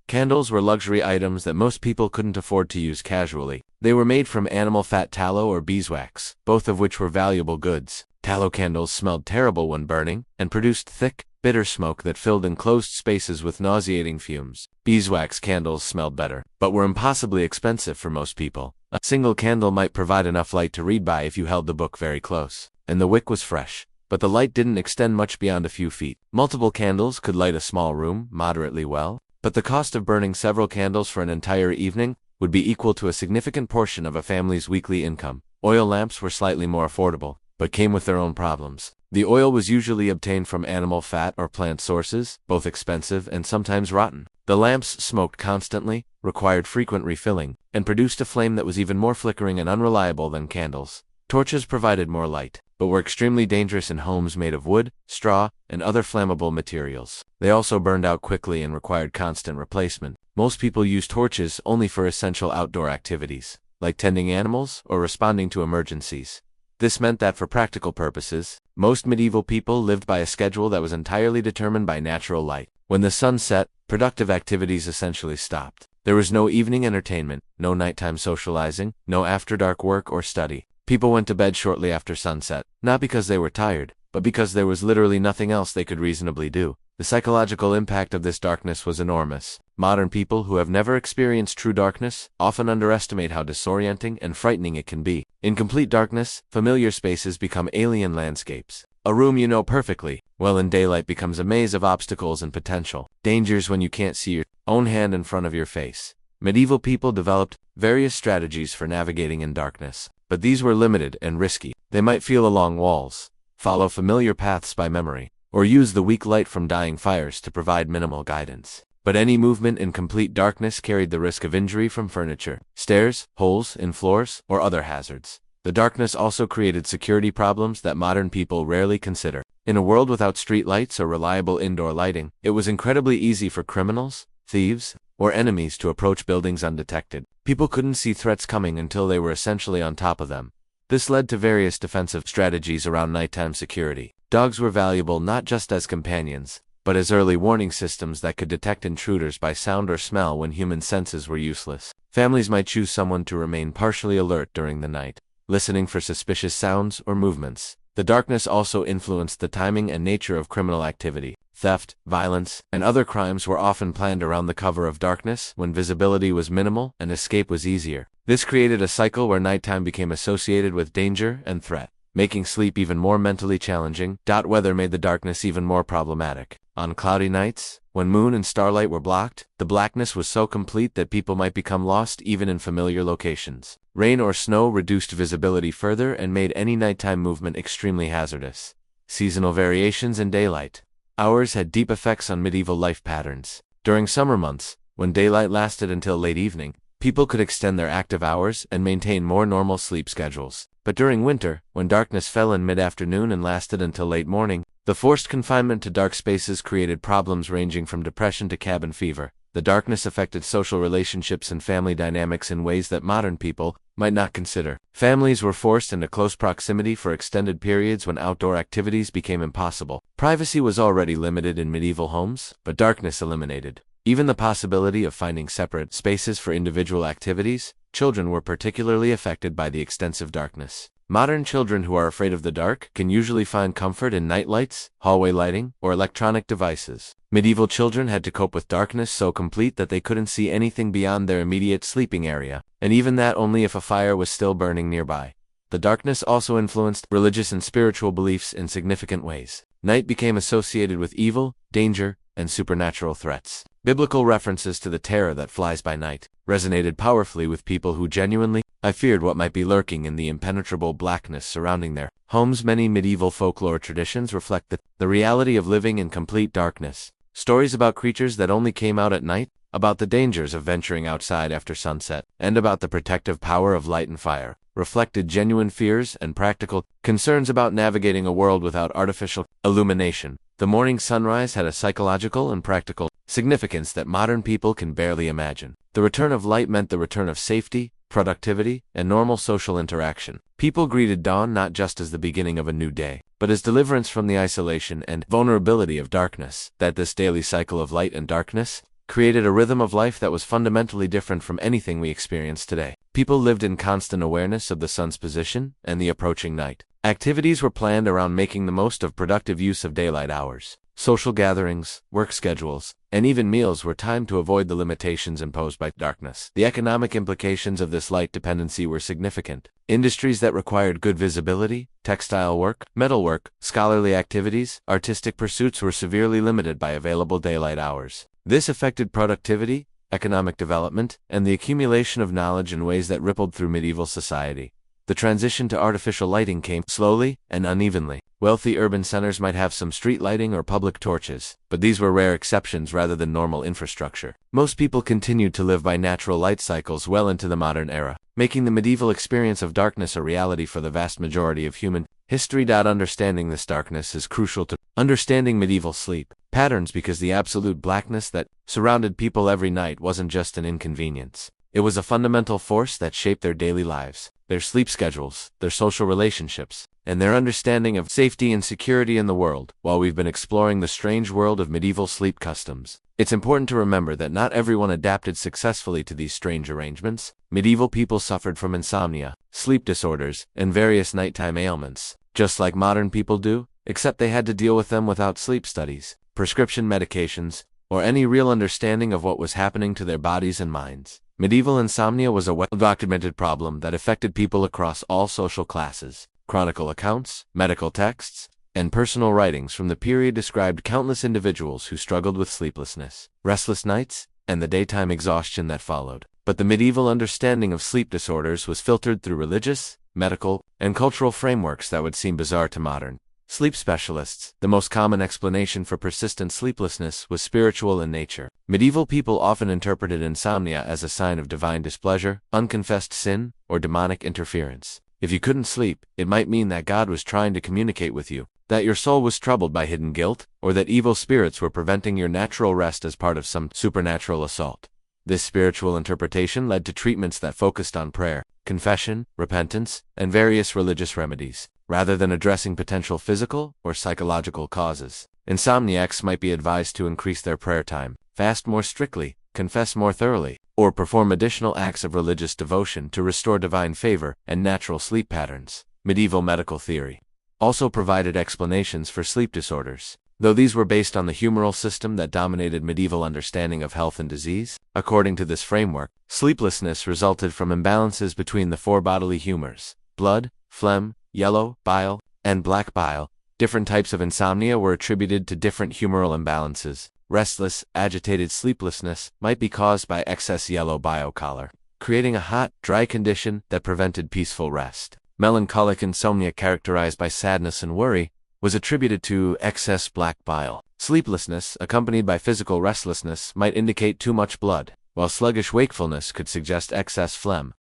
Candles were luxury items that most people couldn't afford to use casually. They were made from animal fat tallow or beeswax, both of which were valuable goods. Tallow candles smelled terrible when burning, and produced thick, bitter smoke that filled enclosed spaces with nauseating fumes. Beeswax candles smelled better, but were impossibly expensive for most people. A single candle might provide enough light to read by if you held the book very close, and the wick was fresh, but the light didn't extend much beyond a few feet. Multiple candles could light a small room moderately well, but the cost of burning several candles for an entire evening would be equal to a significant portion of a family's weekly income. Oil lamps were slightly more affordable, but came with their own problems. The oil was usually obtained from animal fat or plant sources, both expensive and sometimes rotten. The lamps smoked constantly, required frequent refilling, and produced a flame that was even more flickering and unreliable than candles. Torches provided more light, but were extremely dangerous in homes made of wood, straw, and other flammable materials. They also burned out quickly and required constant replacement. Most people used torches only for essential outdoor activities, like tending animals or responding to emergencies. This meant that for practical purposes, most medieval people lived by a schedule that was entirely determined by natural light. When the sun set, productive activities essentially stopped. There was no evening entertainment, no nighttime socializing, no after-dark work or study. People went to bed shortly after sunset, not because they were tired, but because there was literally nothing else they could reasonably do. The psychological impact of this darkness was enormous. Modern people who have never experienced true darkness often underestimate how disorienting and frightening it can be. In complete darkness, familiar spaces become alien landscapes. A room you know perfectly, well in daylight, becomes a maze of obstacles and potential dangers when you can't see your own hand in front of your face. Medieval people developed various strategies for navigating in darkness, but these were limited and risky. They might feel along walls, follow familiar paths by memory, or use the weak light from dying fires to provide minimal guidance. but any movement in complete darkness carried the risk of injury from furniture, stairs, holes in floors, or other hazards. The darkness also created security problems that modern people rarely consider. In a world without street lights or reliable indoor lighting, it was incredibly easy for criminals, thieves, or enemies to approach buildings undetected. People couldn't see threats coming until they were essentially on top of them. This led to various defensive strategies around nighttime security. Dogs were valuable not just as companions, but as early warning systems that could detect intruders by sound or smell when human senses were useless. Families might choose someone to remain partially alert during the night, listening for suspicious sounds or movements. The darkness also influenced the timing and nature of criminal activity. Theft, violence, and other crimes were often planned around the cover of darkness when visibility was minimal and escape was easier. This created a cycle where nighttime became associated with danger and threat, making sleep even more mentally challenging. Weather made the darkness even more problematic. On cloudy nights, when moon and starlight were blocked, the blackness was so complete that people might become lost even in familiar locations. Rain or snow reduced visibility further and made any nighttime movement extremely hazardous. Seasonal variations in daylight hours had deep effects on medieval life patterns. During summer months, when daylight lasted until late evening, people could extend their active hours and maintain more normal sleep schedules. But during winter, when darkness fell in mid-afternoon and lasted until late morning, the forced confinement to dark spaces created problems ranging from depression to cabin fever. The darkness affected social relationships and family dynamics in ways that modern people might not consider. Families were forced into close proximity for extended periods when outdoor activities became impossible. Privacy was already limited in medieval homes, but darkness eliminated even the possibility of finding separate spaces for individual activities. Children were particularly affected by the extensive darkness. Modern children who are afraid of the dark can usually find comfort in nightlights, hallway lighting, or electronic devices. Medieval children had to cope with darkness so complete that they couldn't see anything beyond their immediate sleeping area, and even that only if a fire was still burning nearby. The darkness also influenced religious and spiritual beliefs in significant ways. Night became associated with evil, danger, and supernatural threats. Biblical references to the terror that flies by night resonated powerfully with people who genuinely feared what might be lurking in the impenetrable blackness surrounding their homes. Many medieval folklore traditions reflect the reality of living in complete darkness. Stories about creatures that only came out at night, about the dangers of venturing outside after sunset, and about the protective power of light and fire reflected genuine fears and practical concerns about navigating a world without artificial illumination. The morning sunrise had a psychological and practical significance that modern people can barely imagine. The return of light meant the return of safety, productivity, and normal social interaction. People greeted dawn not just as the beginning of a new day, but as deliverance from the isolation and vulnerability of darkness. This daily cycle of light and darkness created a rhythm of life that was fundamentally different from anything we experience today. People lived in constant awareness of the sun's position and the approaching night. Activities were planned around making the most of productive use of daylight hours. Social gatherings, work schedules, and even meals were timed to avoid the limitations imposed by darkness. The economic implications of this light dependency were significant. Industries that required good visibility, textile work, metalwork, scholarly activities, artistic pursuits were severely limited by available daylight hours. This affected productivity, economic development, and the accumulation of knowledge in ways that rippled through medieval society. The transition to artificial lighting came slowly and unevenly. Wealthy urban centers might have some street lighting or public torches, but these were rare exceptions rather than normal infrastructure. Most people continued to live by natural light cycles well into the modern era, making the medieval experience of darkness a reality for the vast majority of human history. Understanding this darkness is crucial to understanding medieval sleep patterns because the absolute blackness that surrounded people every night wasn't just an inconvenience. It was a fundamental force that shaped their daily lives, their sleep schedules, their social relationships, and their understanding of safety and security in the world. While we've been exploring the strange world of medieval sleep customs, it's important to remember that not everyone adapted successfully to these strange arrangements. Medieval people suffered from insomnia, sleep disorders, and various nighttime ailments, just like modern people do, except they had to deal with them without sleep studies, prescription medications, or any real understanding of what was happening to their bodies and minds. Medieval insomnia was a well-documented problem that affected people across all social classes. Chronicle accounts, medical texts, and personal writings from the period described countless individuals who struggled with sleeplessness, restless nights, and the daytime exhaustion that followed. But the medieval understanding of sleep disorders was filtered through religious, medical, and cultural frameworks that would seem bizarre to modern Sleep specialists. The most common explanation for persistent sleeplessness was spiritual in nature. Medieval people often interpreted insomnia as a sign of divine displeasure, unconfessed sin, or demonic interference. If you couldn't sleep, it might mean that God was trying to communicate with you, that your soul was troubled by hidden guilt, or that evil spirits were preventing your natural rest as part of some supernatural assault. This spiritual interpretation led to treatments that focused on prayer, confession, repentance, and various religious remedies, rather than addressing potential physical or psychological causes. Insomniacs might be advised to increase their prayer time, fast more strictly, confess more thoroughly, or perform additional acts of religious devotion to restore divine favor and natural sleep patterns. Medieval medical theory also provided explanations for sleep disorders, though these were based on the humoral system that dominated medieval understanding of health and disease. According to this framework, sleeplessness resulted from imbalances between the four bodily humors: blood, phlegm, yellow bile, and black bile. Different types of insomnia were attributed to different humoral imbalances. Restless, agitated sleeplessness might be caused by excess yellow bile color, creating a hot, dry condition that prevented peaceful rest. Melancholic insomnia, characterized by sadness and worry, was attributed to excess black bile. Sleeplessness, accompanied by physical restlessness, might indicate too much blood, while sluggish wakefulness could suggest excess phlegm.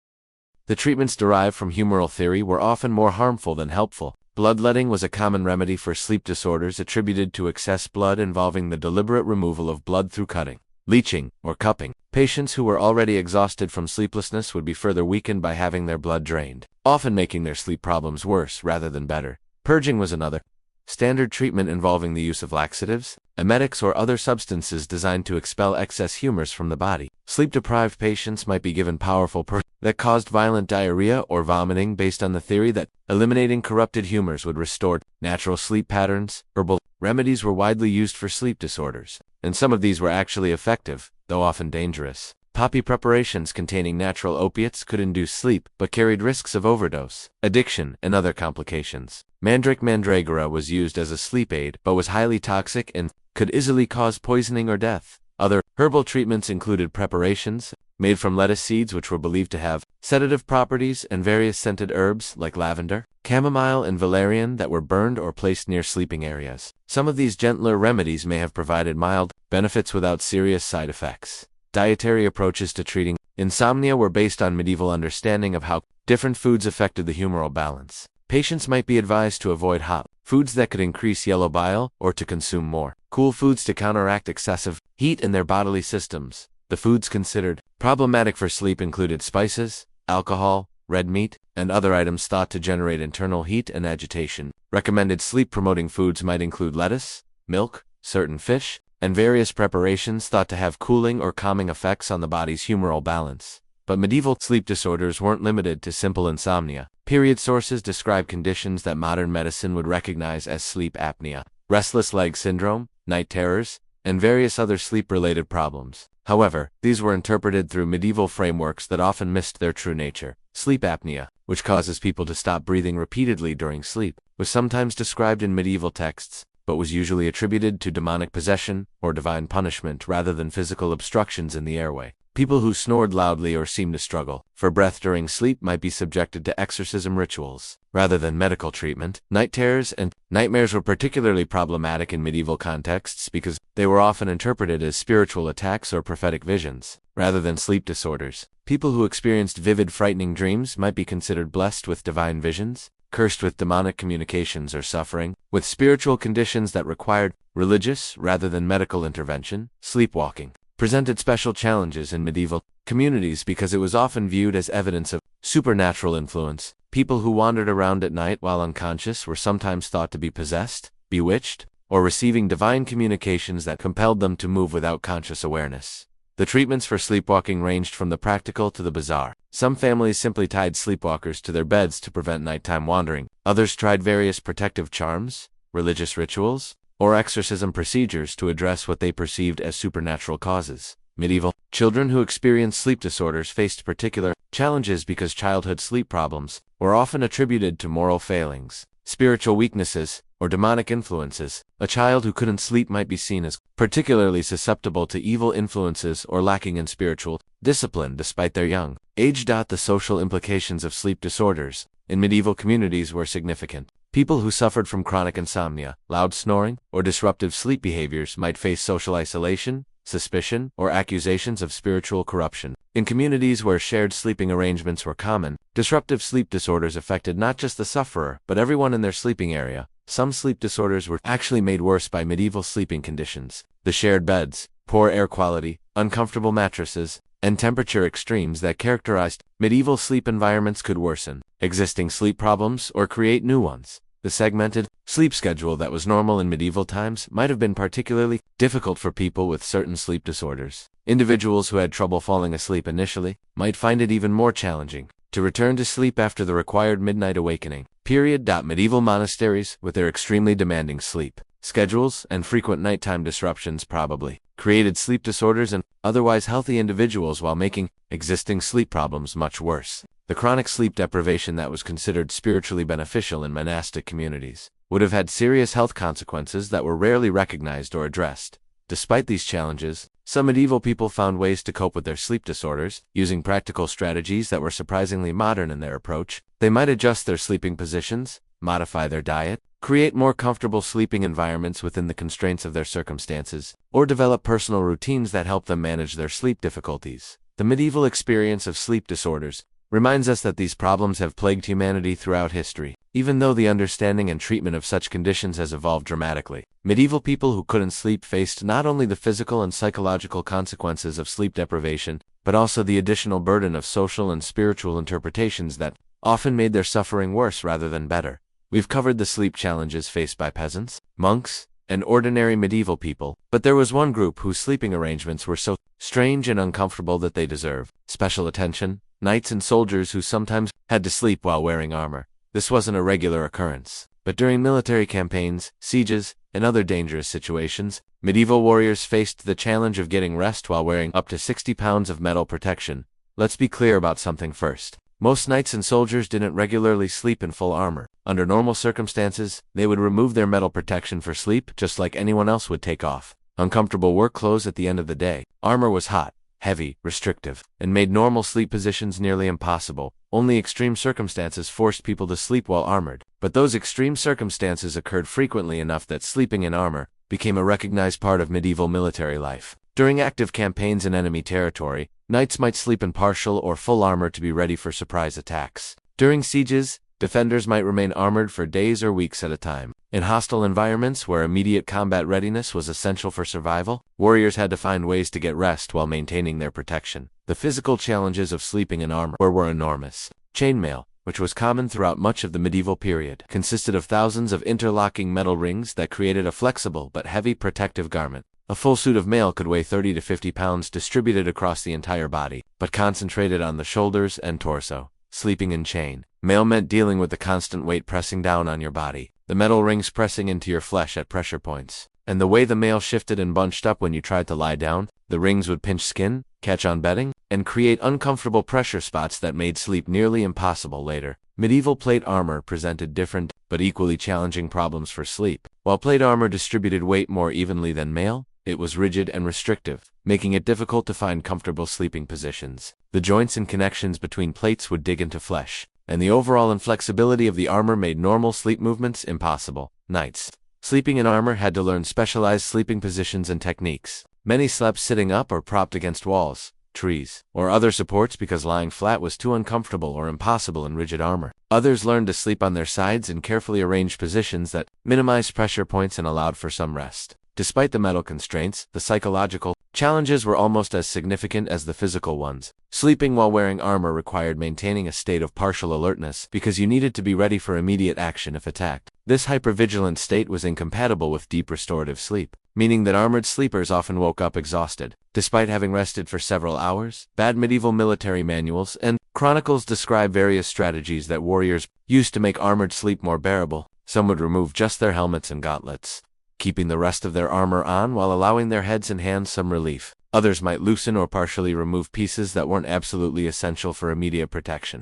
The treatments derived from humoral theory were often more harmful than helpful. Bloodletting was a common remedy for sleep disorders attributed to excess blood involving the deliberate removal of blood through cutting, leeching, or cupping. Patients who were already exhausted from sleeplessness would be further weakened by having their blood drained, often making their sleep problems worse rather than better. Purging was another standard treatment involving the use of laxatives, emetics, or other substances designed to expel excess humors from the body. Sleep-deprived patients might be given powerful purges that caused violent diarrhea or vomiting based on the theory that eliminating corrupted humors would restore natural sleep patterns. Herbal remedies were widely used for sleep disorders, and some of these were actually effective, though often dangerous. Poppy preparations containing natural opiates could induce sleep, but carried risks of overdose, addiction, and other complications. Mandrake mandragora was used as a sleep aid, but was highly toxic and could easily cause poisoning or death. Other herbal treatments included preparations made from lettuce seeds, which were believed to have sedative properties, and various scented herbs like lavender, chamomile, and valerian that were burned or placed near sleeping areas. Some of these gentler remedies may have provided mild benefits without serious side effects. Dietary approaches to treating insomnia were based on medieval understanding of how different foods affected the humoral balance. Patients might be advised to avoid hot foods that could increase yellow bile, or to consume more cool foods to counteract excessive heat in their bodily systems. The foods considered problematic for sleep included spices, alcohol, red meat, and other items thought to generate internal heat and agitation. Recommended sleep-promoting foods might include lettuce, milk, certain fish, and various preparations thought to have cooling or calming effects on the body's humoral balance. But medieval sleep disorders weren't limited to simple insomnia. Period sources describe conditions that modern medicine would recognize as sleep apnea, restless leg syndrome, night terrors, and various other sleep-related problems. However, these were interpreted through medieval frameworks that often missed their true nature. Sleep apnea, which causes people to stop breathing repeatedly during sleep, was sometimes described in medieval texts, but was usually attributed to demonic possession or divine punishment rather than physical obstructions in the airway. People who snored loudly or seemed to struggle for breath during sleep might be subjected to exorcism rituals rather than medical treatment. Night terrors and nightmares were particularly problematic in medieval contexts because they were often interpreted as spiritual attacks or prophetic visions, rather than sleep disorders. People who experienced vivid, frightening dreams might be considered blessed with divine visions, cursed with demonic communications or suffering with spiritual conditions that required religious rather than medical intervention. Sleepwalking presented special challenges in medieval communities because it was often viewed as evidence of supernatural influence. People who wandered around at night while unconscious were sometimes thought to be possessed, bewitched, or receiving divine communications that compelled them to move without conscious awareness. The treatments for sleepwalking ranged from the practical to the bizarre. Some families simply tied sleepwalkers to their beds to prevent nighttime wandering. Others tried various protective charms, religious rituals, or exorcism procedures to address what they perceived as supernatural causes. Medieval children who experienced sleep disorders faced particular challenges because childhood sleep problems were often attributed to moral failings, spiritual weaknesses, or demonic influences. A child who couldn't sleep might be seen as particularly susceptible to evil influences or lacking in spiritual discipline despite their young age. The social implications of sleep disorders in medieval communities were significant. People who suffered from chronic insomnia, loud snoring, or disruptive sleep behaviors might face social isolation, suspicion, or accusations of spiritual corruption. In communities where shared sleeping arrangements were common, disruptive sleep disorders affected not just the sufferer, but everyone in their sleeping area. Some sleep disorders were actually made worse by medieval sleeping conditions. The shared beds, poor air quality, uncomfortable mattresses, and temperature extremes that characterized medieval sleep environments could worsen existing sleep problems or create new ones. The segmented sleep schedule that was normal in medieval times might have been particularly difficult for people with certain sleep disorders. Individuals who had trouble falling asleep initially might find it even more challenging to return to sleep after the required midnight awakening. Medieval monasteries, with their extremely demanding sleep schedules and frequent nighttime disruptions, probably created sleep disorders in otherwise healthy individuals while making existing sleep problems much worse. The chronic sleep deprivation that was considered spiritually beneficial in monastic communities would have had serious health consequences that were rarely recognized or addressed. Despite these challenges, some medieval people found ways to cope with their sleep disorders, using practical strategies that were surprisingly modern in their approach. They might adjust their sleeping positions, modify their diet, create more comfortable sleeping environments within the constraints of their circumstances, or develop personal routines that help them manage their sleep difficulties. The medieval experience of sleep disorders reminds us that these problems have plagued humanity throughout history, even though the understanding and treatment of such conditions has evolved dramatically. Medieval people who couldn't sleep faced not only the physical and psychological consequences of sleep deprivation, but also the additional burden of social and spiritual interpretations that often made their suffering worse rather than better. We've covered the sleep challenges faced by peasants, monks, and ordinary medieval people, but there was one group whose sleeping arrangements were so strange and uncomfortable that they deserve special attention: knights and soldiers who sometimes had to sleep while wearing armor. This wasn't a regular occurrence, but during military campaigns, sieges, and other dangerous situations, medieval warriors faced the challenge of getting rest while wearing up to 60 pounds of metal protection. Let's be clear about something first. Most knights and soldiers didn't regularly sleep in full armor. Under normal circumstances, they would remove their metal protection for sleep just like anyone else would take off uncomfortable work clothes at the end of the day. Armor was hot, heavy, restrictive, and made normal sleep positions nearly impossible. Only extreme circumstances forced people to sleep while armored, but those extreme circumstances occurred frequently enough that sleeping in armor became a recognized part of medieval military life. During active campaigns in enemy territory, knights might sleep in partial or full armor to be ready for surprise attacks. During sieges, defenders might remain armored for days or weeks at a time. In hostile environments where immediate combat readiness was essential for survival, warriors had to find ways to get rest while maintaining their protection. The physical challenges of sleeping in armor were enormous. Chainmail, which was common throughout much of the medieval period, consisted of thousands of interlocking metal rings that created a flexible but heavy protective garment. A full suit of mail could weigh 30 to 50 pounds distributed across the entire body, but concentrated on the shoulders and torso. Sleeping in chain mail meant dealing with the constant weight pressing down on your body, the metal rings pressing into your flesh at pressure points, and the way the mail shifted and bunched up when you tried to lie down. The rings would pinch skin, catch on bedding, and create uncomfortable pressure spots that made sleep nearly impossible later. Medieval plate armor presented different, but equally challenging problems for sleep. While plate armor distributed weight more evenly than mail, it was rigid and restrictive, making it difficult to find comfortable sleeping positions. The joints and connections between plates would dig into flesh, and the overall inflexibility of the armor made normal sleep movements impossible. Knights sleeping in armor had to learn specialized sleeping positions and techniques. Many slept sitting up or propped against walls, trees, or other supports because lying flat was too uncomfortable or impossible in rigid armor. Others learned to sleep on their sides in carefully arranged positions that minimized pressure points and allowed for some rest. Despite the metal constraints, the psychological challenges were almost as significant as the physical ones. Sleeping while wearing armor required maintaining a state of partial alertness because you needed to be ready for immediate action if attacked. This hypervigilant state was incompatible with deep restorative sleep, meaning that armored sleepers often woke up exhausted, despite having rested for several hours. Bad medieval military manuals and chronicles describe various strategies that warriors used to make armored sleep more bearable. Some would remove just their helmets and gauntlets, keeping the rest of their armor on while allowing their heads and hands some relief. Others might loosen or partially remove pieces that weren't absolutely essential for immediate protection.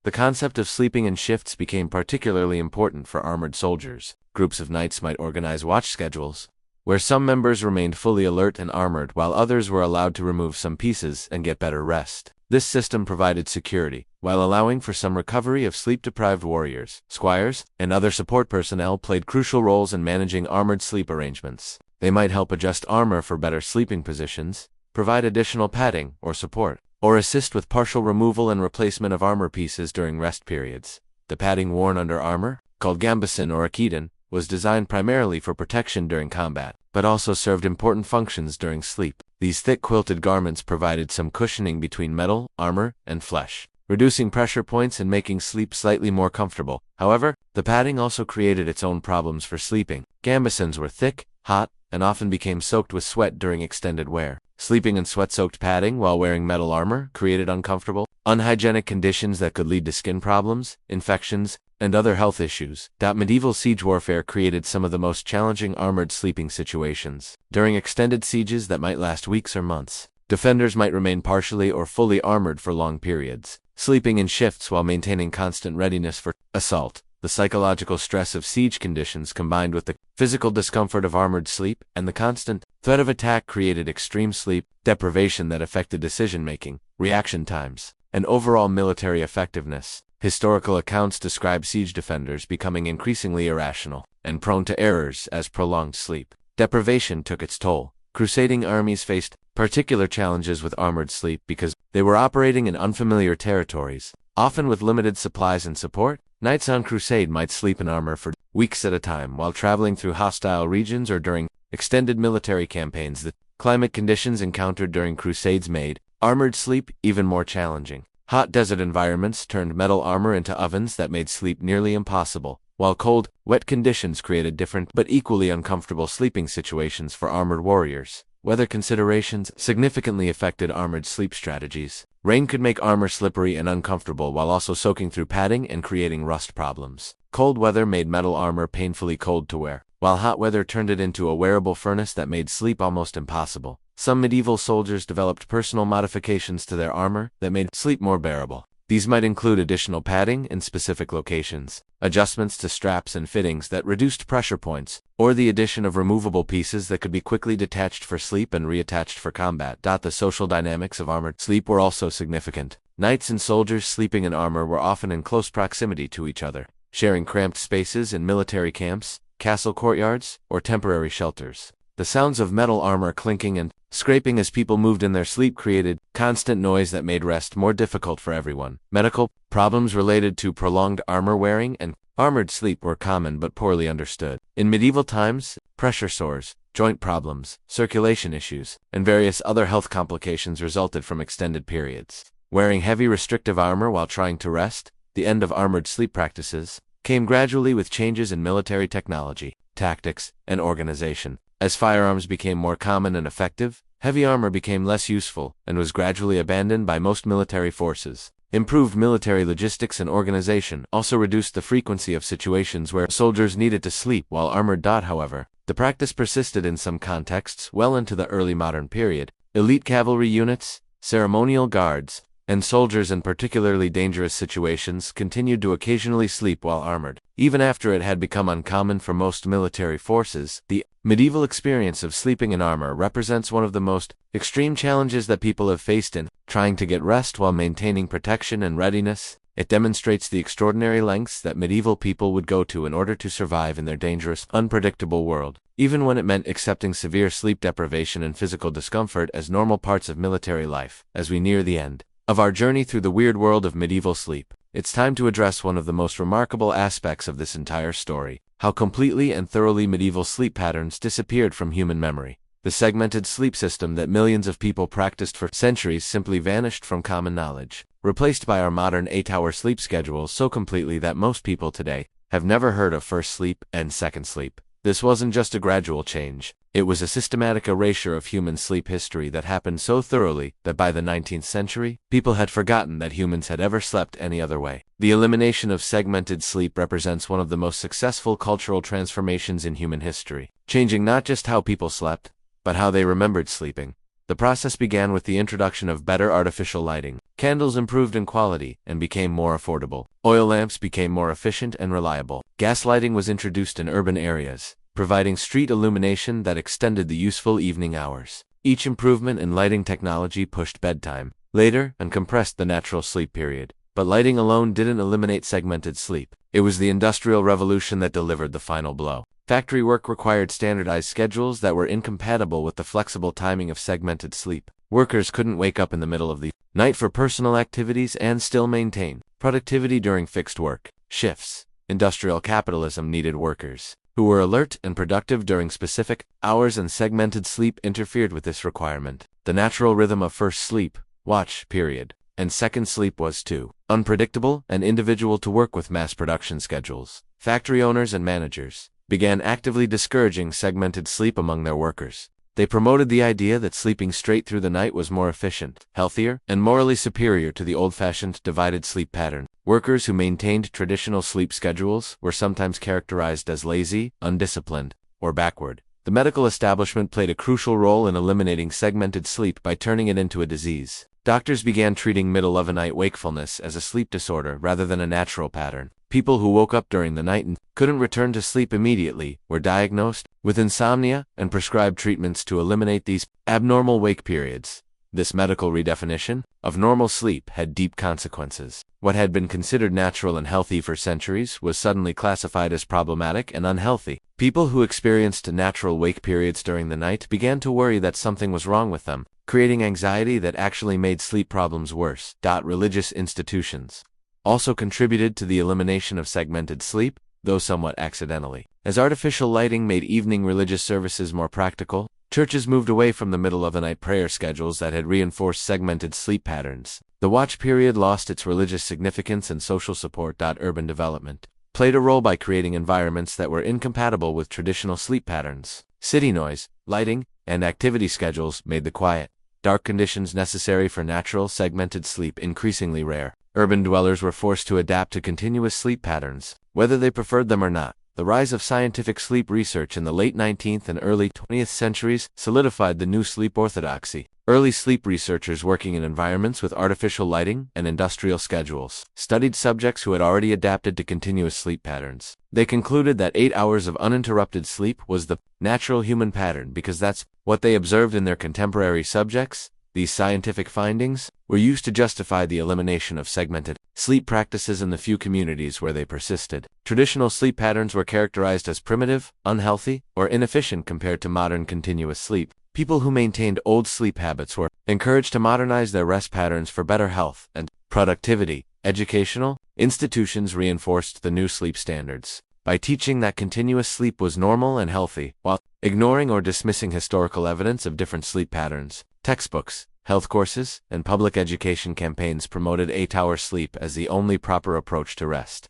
The concept of sleeping in shifts became particularly important for armored soldiers. Groups of knights might organize watch schedules, where some members remained fully alert and armored while others were allowed to remove some pieces and get better rest. This system provided security, while allowing for some recovery of sleep-deprived warriors. Squires and other support personnel played crucial roles in managing armored sleep arrangements. They might help adjust armor for better sleeping positions, provide additional padding or support, or assist with partial removal and replacement of armor pieces during rest periods. The padding worn under armor, called gambeson or akidon, was designed primarily for protection during combat, but also served important functions during sleep. These thick quilted garments provided some cushioning between metal, armor, and flesh, reducing pressure points and making sleep slightly more comfortable. However, the padding also created its own problems for sleeping. Gambesons were thick, hot, and often became soaked with sweat during extended wear. Sleeping in sweat-soaked padding while wearing metal armor created uncomfortable, unhygienic conditions that could lead to skin problems, infections, and other health issues. Medieval siege warfare created some of the most challenging armored sleeping situations. During extended sieges that might last weeks or months, defenders might remain partially or fully armored for long periods, sleeping in shifts while maintaining constant readiness for assault. The psychological stress of siege conditions combined with the physical discomfort of armored sleep and the constant threat of attack created extreme sleep deprivation that affected decision-making, reaction times, and overall military effectiveness. Historical accounts describe siege defenders becoming increasingly irrational and prone to errors as prolonged sleep deprivation took its toll. Crusading armies faced particular challenges with armored sleep because they were operating in unfamiliar territories, often with limited supplies and support. Knights on crusade might sleep in armor for weeks at a time while traveling through hostile regions or during extended military campaigns. The climate conditions encountered during crusades made armored sleep even more challenging. Hot desert environments turned metal armor into ovens that made sleep nearly impossible, while cold, wet conditions created different but equally uncomfortable sleeping situations for armored warriors. Weather considerations significantly affected armored sleep strategies. Rain could make armor slippery and uncomfortable while also soaking through padding and creating rust problems. Cold weather made metal armor painfully cold to wear, while hot weather turned it into a wearable furnace that made sleep almost impossible. Some medieval soldiers developed personal modifications to their armor that made sleep more bearable. These might include additional padding in specific locations, adjustments to straps and fittings that reduced pressure points, or the addition of removable pieces that could be quickly detached for sleep and reattached for combat. The social dynamics of armored sleep were also significant. Knights and soldiers sleeping in armor were often in close proximity to each other, sharing cramped spaces in military camps, castle courtyards, or temporary shelters. The sounds of metal armor clinking and scraping as people moved in their sleep created constant noise that made rest more difficult for everyone. Medical problems related to prolonged armor wearing and armored sleep were common but poorly understood. In medieval times, pressure sores, joint problems, circulation issues, and various other health complications resulted from extended periods. Wearing heavy restrictive armor while trying to rest, the end of armored sleep practices, came gradually with changes in military technology, tactics, and organization. As firearms became more common and effective, heavy armor became less useful and was gradually abandoned by most military forces. Improved military logistics and organization also reduced the frequency of situations where soldiers needed to sleep while armored. However, the practice persisted in some contexts well into the early modern period. Elite cavalry units, ceremonial guards, and soldiers in particularly dangerous situations continued to occasionally sleep while armored. Even after it had become uncommon for most military forces, the medieval experience of sleeping in armor represents one of the most extreme challenges that people have faced in trying to get rest while maintaining protection and readiness. It demonstrates the extraordinary lengths that medieval people would go to in order to survive in their dangerous, unpredictable world, even when it meant accepting severe sleep deprivation and physical discomfort as normal parts of military life. As we near the end of our journey through the weird world of medieval sleep, it's time to address one of the most remarkable aspects of this entire story: how completely and thoroughly medieval sleep patterns disappeared from human memory. The segmented sleep system that millions of people practiced for centuries simply vanished from common knowledge, replaced by our modern 8-hour sleep schedules so completely that most people today have never heard of first sleep and second sleep. This wasn't just a gradual change, it was a systematic erasure of human sleep history that happened so thoroughly that by the 19th century, people had forgotten that humans had ever slept any other way. The elimination of segmented sleep represents one of the most successful cultural transformations in human history, changing not just how people slept, but how they remembered sleeping. The process began with the introduction of better artificial lighting. Candles improved in quality and became more affordable. Oil lamps became more efficient and reliable. Gas lighting was introduced in urban areas, providing street illumination that extended the useful evening hours. Each improvement in lighting technology pushed bedtime later and compressed the natural sleep period. But lighting alone didn't eliminate segmented sleep. It was the Industrial Revolution that delivered the final blow. Factory work required standardized schedules that were incompatible with the flexible timing of segmented sleep. Workers couldn't wake up in the middle of the night for personal activities and still maintain productivity during fixed work shifts. Industrial capitalism needed workers who were alert and productive during specific hours, and segmented sleep interfered with this requirement. The natural rhythm of first sleep, watch period, and second sleep was too unpredictable and individual to work with mass production schedules. Factory owners and managers began actively discouraging segmented sleep among their workers. They promoted the idea that sleeping straight through the night was more efficient, healthier, and morally superior to the old-fashioned divided sleep pattern. Workers who maintained traditional sleep schedules were sometimes characterized as lazy, undisciplined, or backward. The medical establishment played a crucial role in eliminating segmented sleep by turning it into a disease. Doctors began treating middle-of-the-night wakefulness as a sleep disorder rather than a natural pattern. People who woke up during the night and couldn't return to sleep immediately were diagnosed with insomnia and prescribed treatments to eliminate these abnormal wake periods. This medical redefinition of normal sleep had deep consequences. What had been considered natural and healthy for centuries was suddenly classified as problematic and unhealthy. People who experienced natural wake periods during the night began to worry that something was wrong with them, creating anxiety that actually made sleep problems worse. Religious institutions also contributed to the elimination of segmented sleep, though somewhat accidentally. As artificial lighting made evening religious services more practical, churches moved away from the middle-of-the-night prayer schedules that had reinforced segmented sleep patterns. The watch period lost its religious significance and social support. Urban development played a role by creating environments that were incompatible with traditional sleep patterns. City noise, lighting, and activity schedules made the quiet, dark conditions necessary for natural segmented sleep increasingly rare. Urban dwellers were forced to adapt to continuous sleep patterns, whether they preferred them or not. The rise of scientific sleep research in the late 19th and early 20th centuries solidified the new sleep orthodoxy. Early sleep researchers working in environments with artificial lighting and industrial schedules studied subjects who had already adapted to continuous sleep patterns. They concluded that 8 hours of uninterrupted sleep was the natural human pattern because that's what they observed in their contemporary subjects. These scientific findings were used to justify the elimination of segmented sleep practices in the few communities where they persisted. Traditional sleep patterns were characterized as primitive, unhealthy, or inefficient compared to modern continuous sleep. People who maintained old sleep habits were encouraged to modernize their rest patterns for better health and productivity. Educational institutions reinforced the new sleep standards by teaching that continuous sleep was normal and healthy, while ignoring or dismissing historical evidence of different sleep patterns. Textbooks, health courses, and public education campaigns promoted 8-hour sleep as the only proper approach to rest.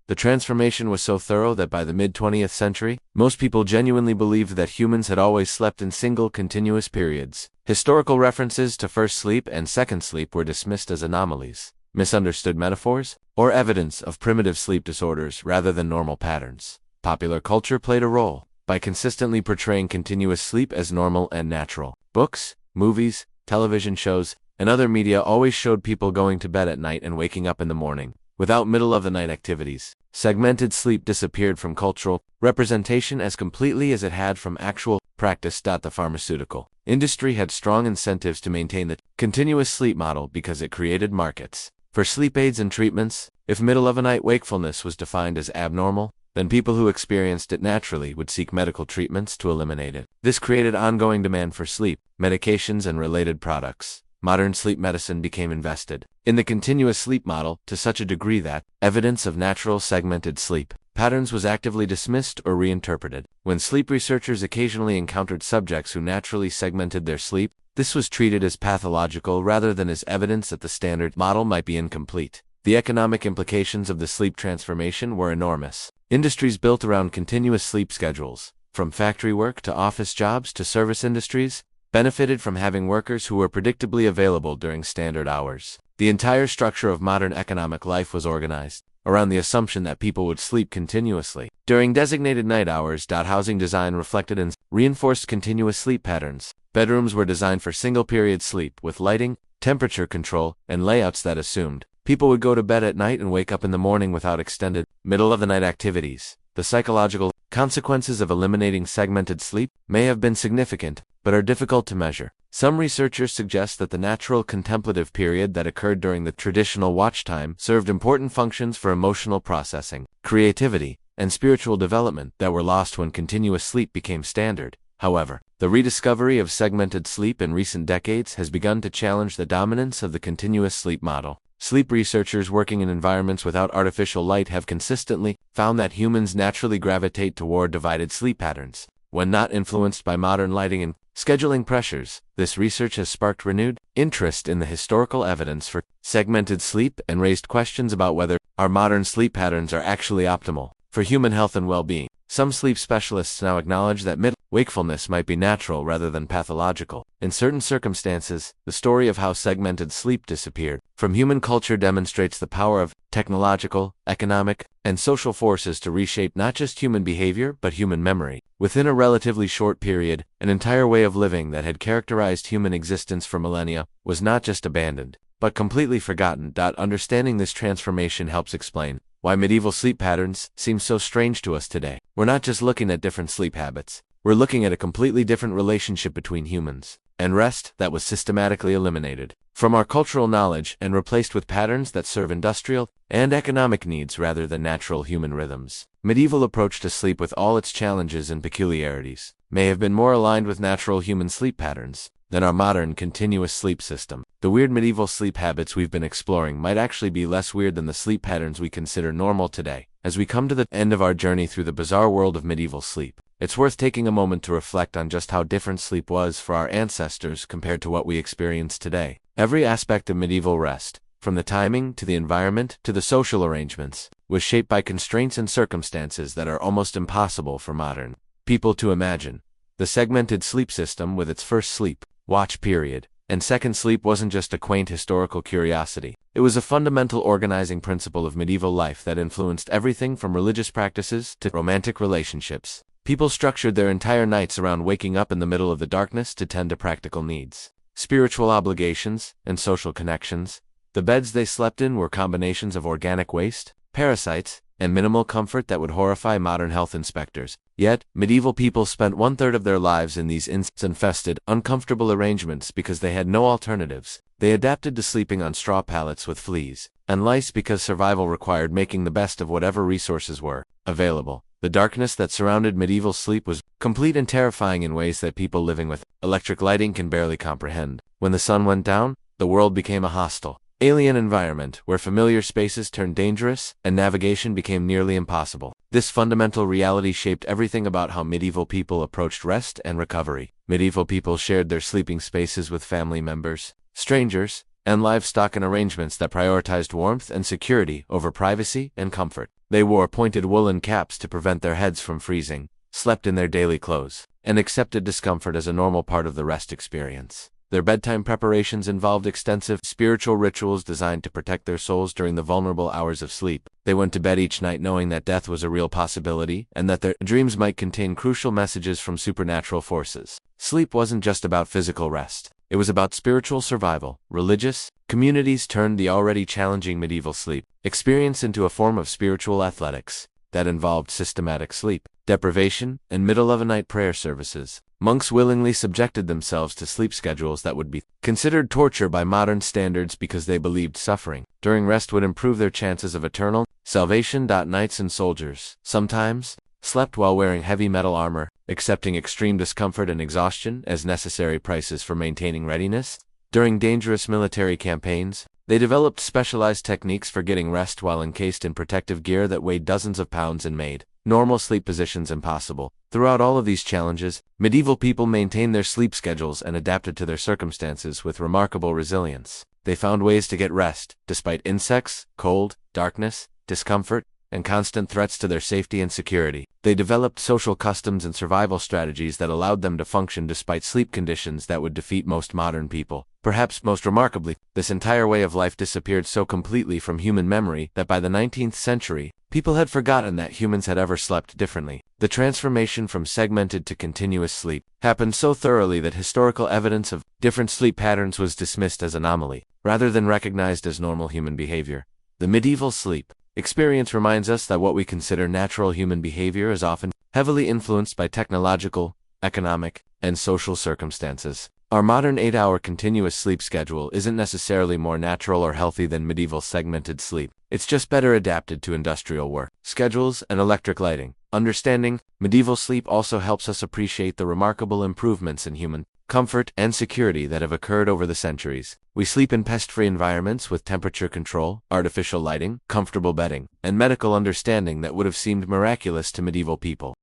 The transformation was so thorough that by the mid-20th century, most people genuinely believed that humans had always slept in single, continuous periods. Historical references to first sleep and second sleep were dismissed as anomalies, misunderstood metaphors, or evidence of primitive sleep disorders rather than normal patterns. Popular culture played a role by consistently portraying continuous sleep as normal and natural. Books, movies, television shows, and other media always showed people going to bed at night and waking up in the morning, without middle-of-the-night activities. Segmented sleep disappeared from cultural representation as completely as it had from actual practice. The pharmaceutical industry had strong incentives to maintain the continuous sleep model because it created markets for sleep aids and treatments. If middle-of-the-night wakefulness was defined as abnormal, then people who experienced it naturally would seek medical treatments to eliminate it. This created ongoing demand for sleep medications and related products. Modern sleep medicine became invested in the continuous sleep model to such a degree that evidence of natural segmented sleep patterns was actively dismissed or reinterpreted. When sleep researchers occasionally encountered subjects who naturally segmented their sleep, this was treated as pathological rather than as evidence that the standard model might be incomplete. The economic implications of the sleep transformation were enormous. Industries built around continuous sleep schedules, from factory work to office jobs to service industries, benefited from having workers who were predictably available during standard hours. The entire structure of modern economic life was organized around the assumption that people would sleep continuously during designated night hours. Housing design reflected and reinforced continuous sleep patterns. Bedrooms were designed for single-period sleep with lighting, temperature control, and layouts that assumed people would go to bed at night and wake up in the morning without extended middle-of-the-night activities. The psychological consequences of eliminating segmented sleep may have been significant, but are difficult to measure. Some researchers suggest that the natural contemplative period that occurred during the traditional watch time served important functions for emotional processing, creativity, and spiritual development that were lost when continuous sleep became standard. However, the rediscovery of segmented sleep in recent decades has begun to challenge the dominance of the continuous sleep model. Sleep researchers working in environments without artificial light have consistently found that humans naturally gravitate toward divided sleep patterns. When not influenced by modern lighting and scheduling pressures, this research has sparked renewed interest in the historical evidence for segmented sleep and raised questions about whether our modern sleep patterns are actually optimal for human health and well-being. Some sleep specialists now acknowledge that wakefulness might be natural rather than pathological. In certain circumstances, the story of how segmented sleep disappeared from human culture demonstrates the power of technological, economic, and social forces to reshape not just human behavior but human memory. Within a relatively short period, an entire way of living that had characterized human existence for millennia was not just abandoned, but completely forgotten. Understanding this transformation helps explain why medieval sleep patterns seem so strange to us today. We're not just looking at different sleep habits, we're looking at a completely different relationship between humans and rest that was systematically eliminated from our cultural knowledge and replaced with patterns that serve industrial and economic needs rather than natural human rhythms. Medieval approach to sleep, with all its challenges and peculiarities, may have been more aligned with natural human sleep patterns than our modern continuous sleep system. The weird medieval sleep habits we've been exploring might actually be less weird than the sleep patterns we consider normal today. As we come to the end of our journey through the bizarre world of medieval sleep, it's worth taking a moment to reflect on just how different sleep was for our ancestors compared to what we experience today. Every aspect of medieval rest, from the timing to the environment to the social arrangements, was shaped by constraints and circumstances that are almost impossible for modern people to imagine. The segmented sleep system, with its first sleep, watch period, and second sleep, wasn't just a quaint historical curiosity. It was a fundamental organizing principle of medieval life that influenced everything from religious practices to romantic relationships. People structured their entire nights around waking up in the middle of the darkness to tend to practical needs, spiritual obligations, and social connections. The beds they slept in were combinations of organic waste, parasites, and minimal comfort that would horrify modern health inspectors. Yet, medieval people spent 1/3 of their lives in these insect-infested, uncomfortable arrangements because they had no alternatives. They adapted to sleeping on straw pallets with fleas and lice because survival required making the best of whatever resources were available. The darkness that surrounded medieval sleep was complete and terrifying in ways that people living with electric lighting can barely comprehend. When the sun went down, the world became a hostile, alien environment where familiar spaces turned dangerous and navigation became nearly impossible. This fundamental reality shaped everything about how medieval people approached rest and recovery. Medieval people shared their sleeping spaces with family members, strangers, and livestock in arrangements that prioritized warmth and security over privacy and comfort. They wore pointed woolen caps to prevent their heads from freezing, slept in their daily clothes, and accepted discomfort as a normal part of the rest experience. Their bedtime preparations involved extensive spiritual rituals designed to protect their souls during the vulnerable hours of sleep. They went to bed each night knowing that death was a real possibility and that their dreams might contain crucial messages from supernatural forces. Sleep wasn't just about physical rest. It was about spiritual survival. Religious communities turned the already challenging medieval sleep experience into a form of spiritual athletics that involved systematic sleep deprivation and middle-of-the-night prayer services. Monks willingly subjected themselves to sleep schedules that would be considered torture by modern standards because they believed suffering during rest would improve their chances of eternal salvation. Knights and soldiers sometimes slept while wearing heavy metal armor, accepting extreme discomfort and exhaustion as necessary prices for maintaining readiness. During dangerous military campaigns, they developed specialized techniques for getting rest while encased in protective gear that weighed dozens of pounds and made normal sleep positions impossible. Throughout all of these challenges, medieval people maintained their sleep schedules and adapted to their circumstances with remarkable resilience. They found ways to get rest, despite insects, cold, darkness, discomfort, and constant threats to their safety and security. They developed social customs and survival strategies that allowed them to function despite sleep conditions that would defeat most modern people. Perhaps most remarkably, this entire way of life disappeared so completely from human memory that by the 19th century, people had forgotten that humans had ever slept differently. The transformation from segmented to continuous sleep happened so thoroughly that historical evidence of different sleep patterns was dismissed as anomaly, rather than recognized as normal human behavior. The medieval sleep Experience reminds us that what we consider natural human behavior is often heavily influenced by technological, economic, and social circumstances. Our modern 8-hour continuous sleep schedule isn't necessarily more natural or healthy than medieval segmented sleep. It's just better adapted to industrial work, schedules, and electric lighting. Understanding medieval sleep also helps us appreciate the remarkable improvements in human comfort and security that have occurred over the centuries. We sleep in pest-free environments with temperature control, artificial lighting, comfortable bedding, and medical understanding that would have seemed miraculous to medieval people.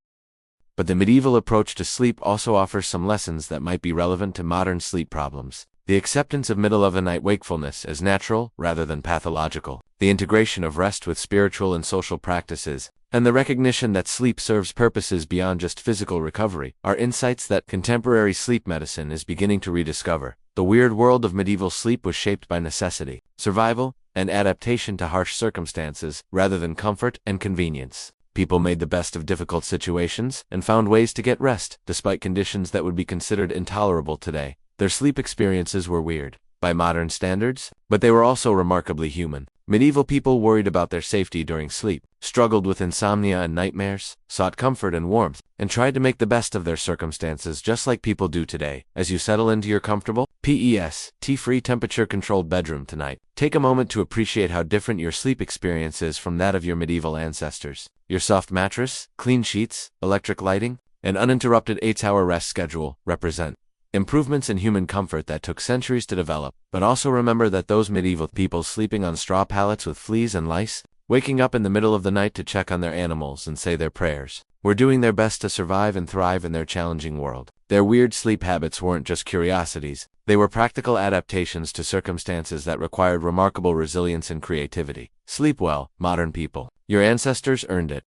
But the medieval approach to sleep also offers some lessons that might be relevant to modern sleep problems. The acceptance of middle-of-the-night wakefulness as natural rather than pathological, the integration of rest with spiritual and social practices, and the recognition that sleep serves purposes beyond just physical recovery are insights that contemporary sleep medicine is beginning to rediscover. The weird world of medieval sleep was shaped by necessity, survival, and adaptation to harsh circumstances rather than comfort and convenience. People made the best of difficult situations and found ways to get rest, despite conditions that would be considered intolerable today. Their sleep experiences were weird, by modern standards, but they were also remarkably human. Medieval people worried about their safety during sleep, struggled with insomnia and nightmares, sought comfort and warmth, and tried to make the best of their circumstances just like people do today. As you settle into your comfortable, tea-free temperature-controlled bedroom tonight, take a moment to appreciate how different your sleep experience is from that of your medieval ancestors. Your soft mattress, clean sheets, electric lighting, and uninterrupted 8-hour rest schedule represent improvements in human comfort that took centuries to develop. But also remember that those medieval people sleeping on straw pallets with fleas and lice, waking up in the middle of the night to check on their animals and say their prayers, were doing their best to survive and thrive in their challenging world. Their weird sleep habits weren't just curiosities, they were practical adaptations to circumstances that required remarkable resilience and creativity. Sleep well, modern people. Your ancestors earned it.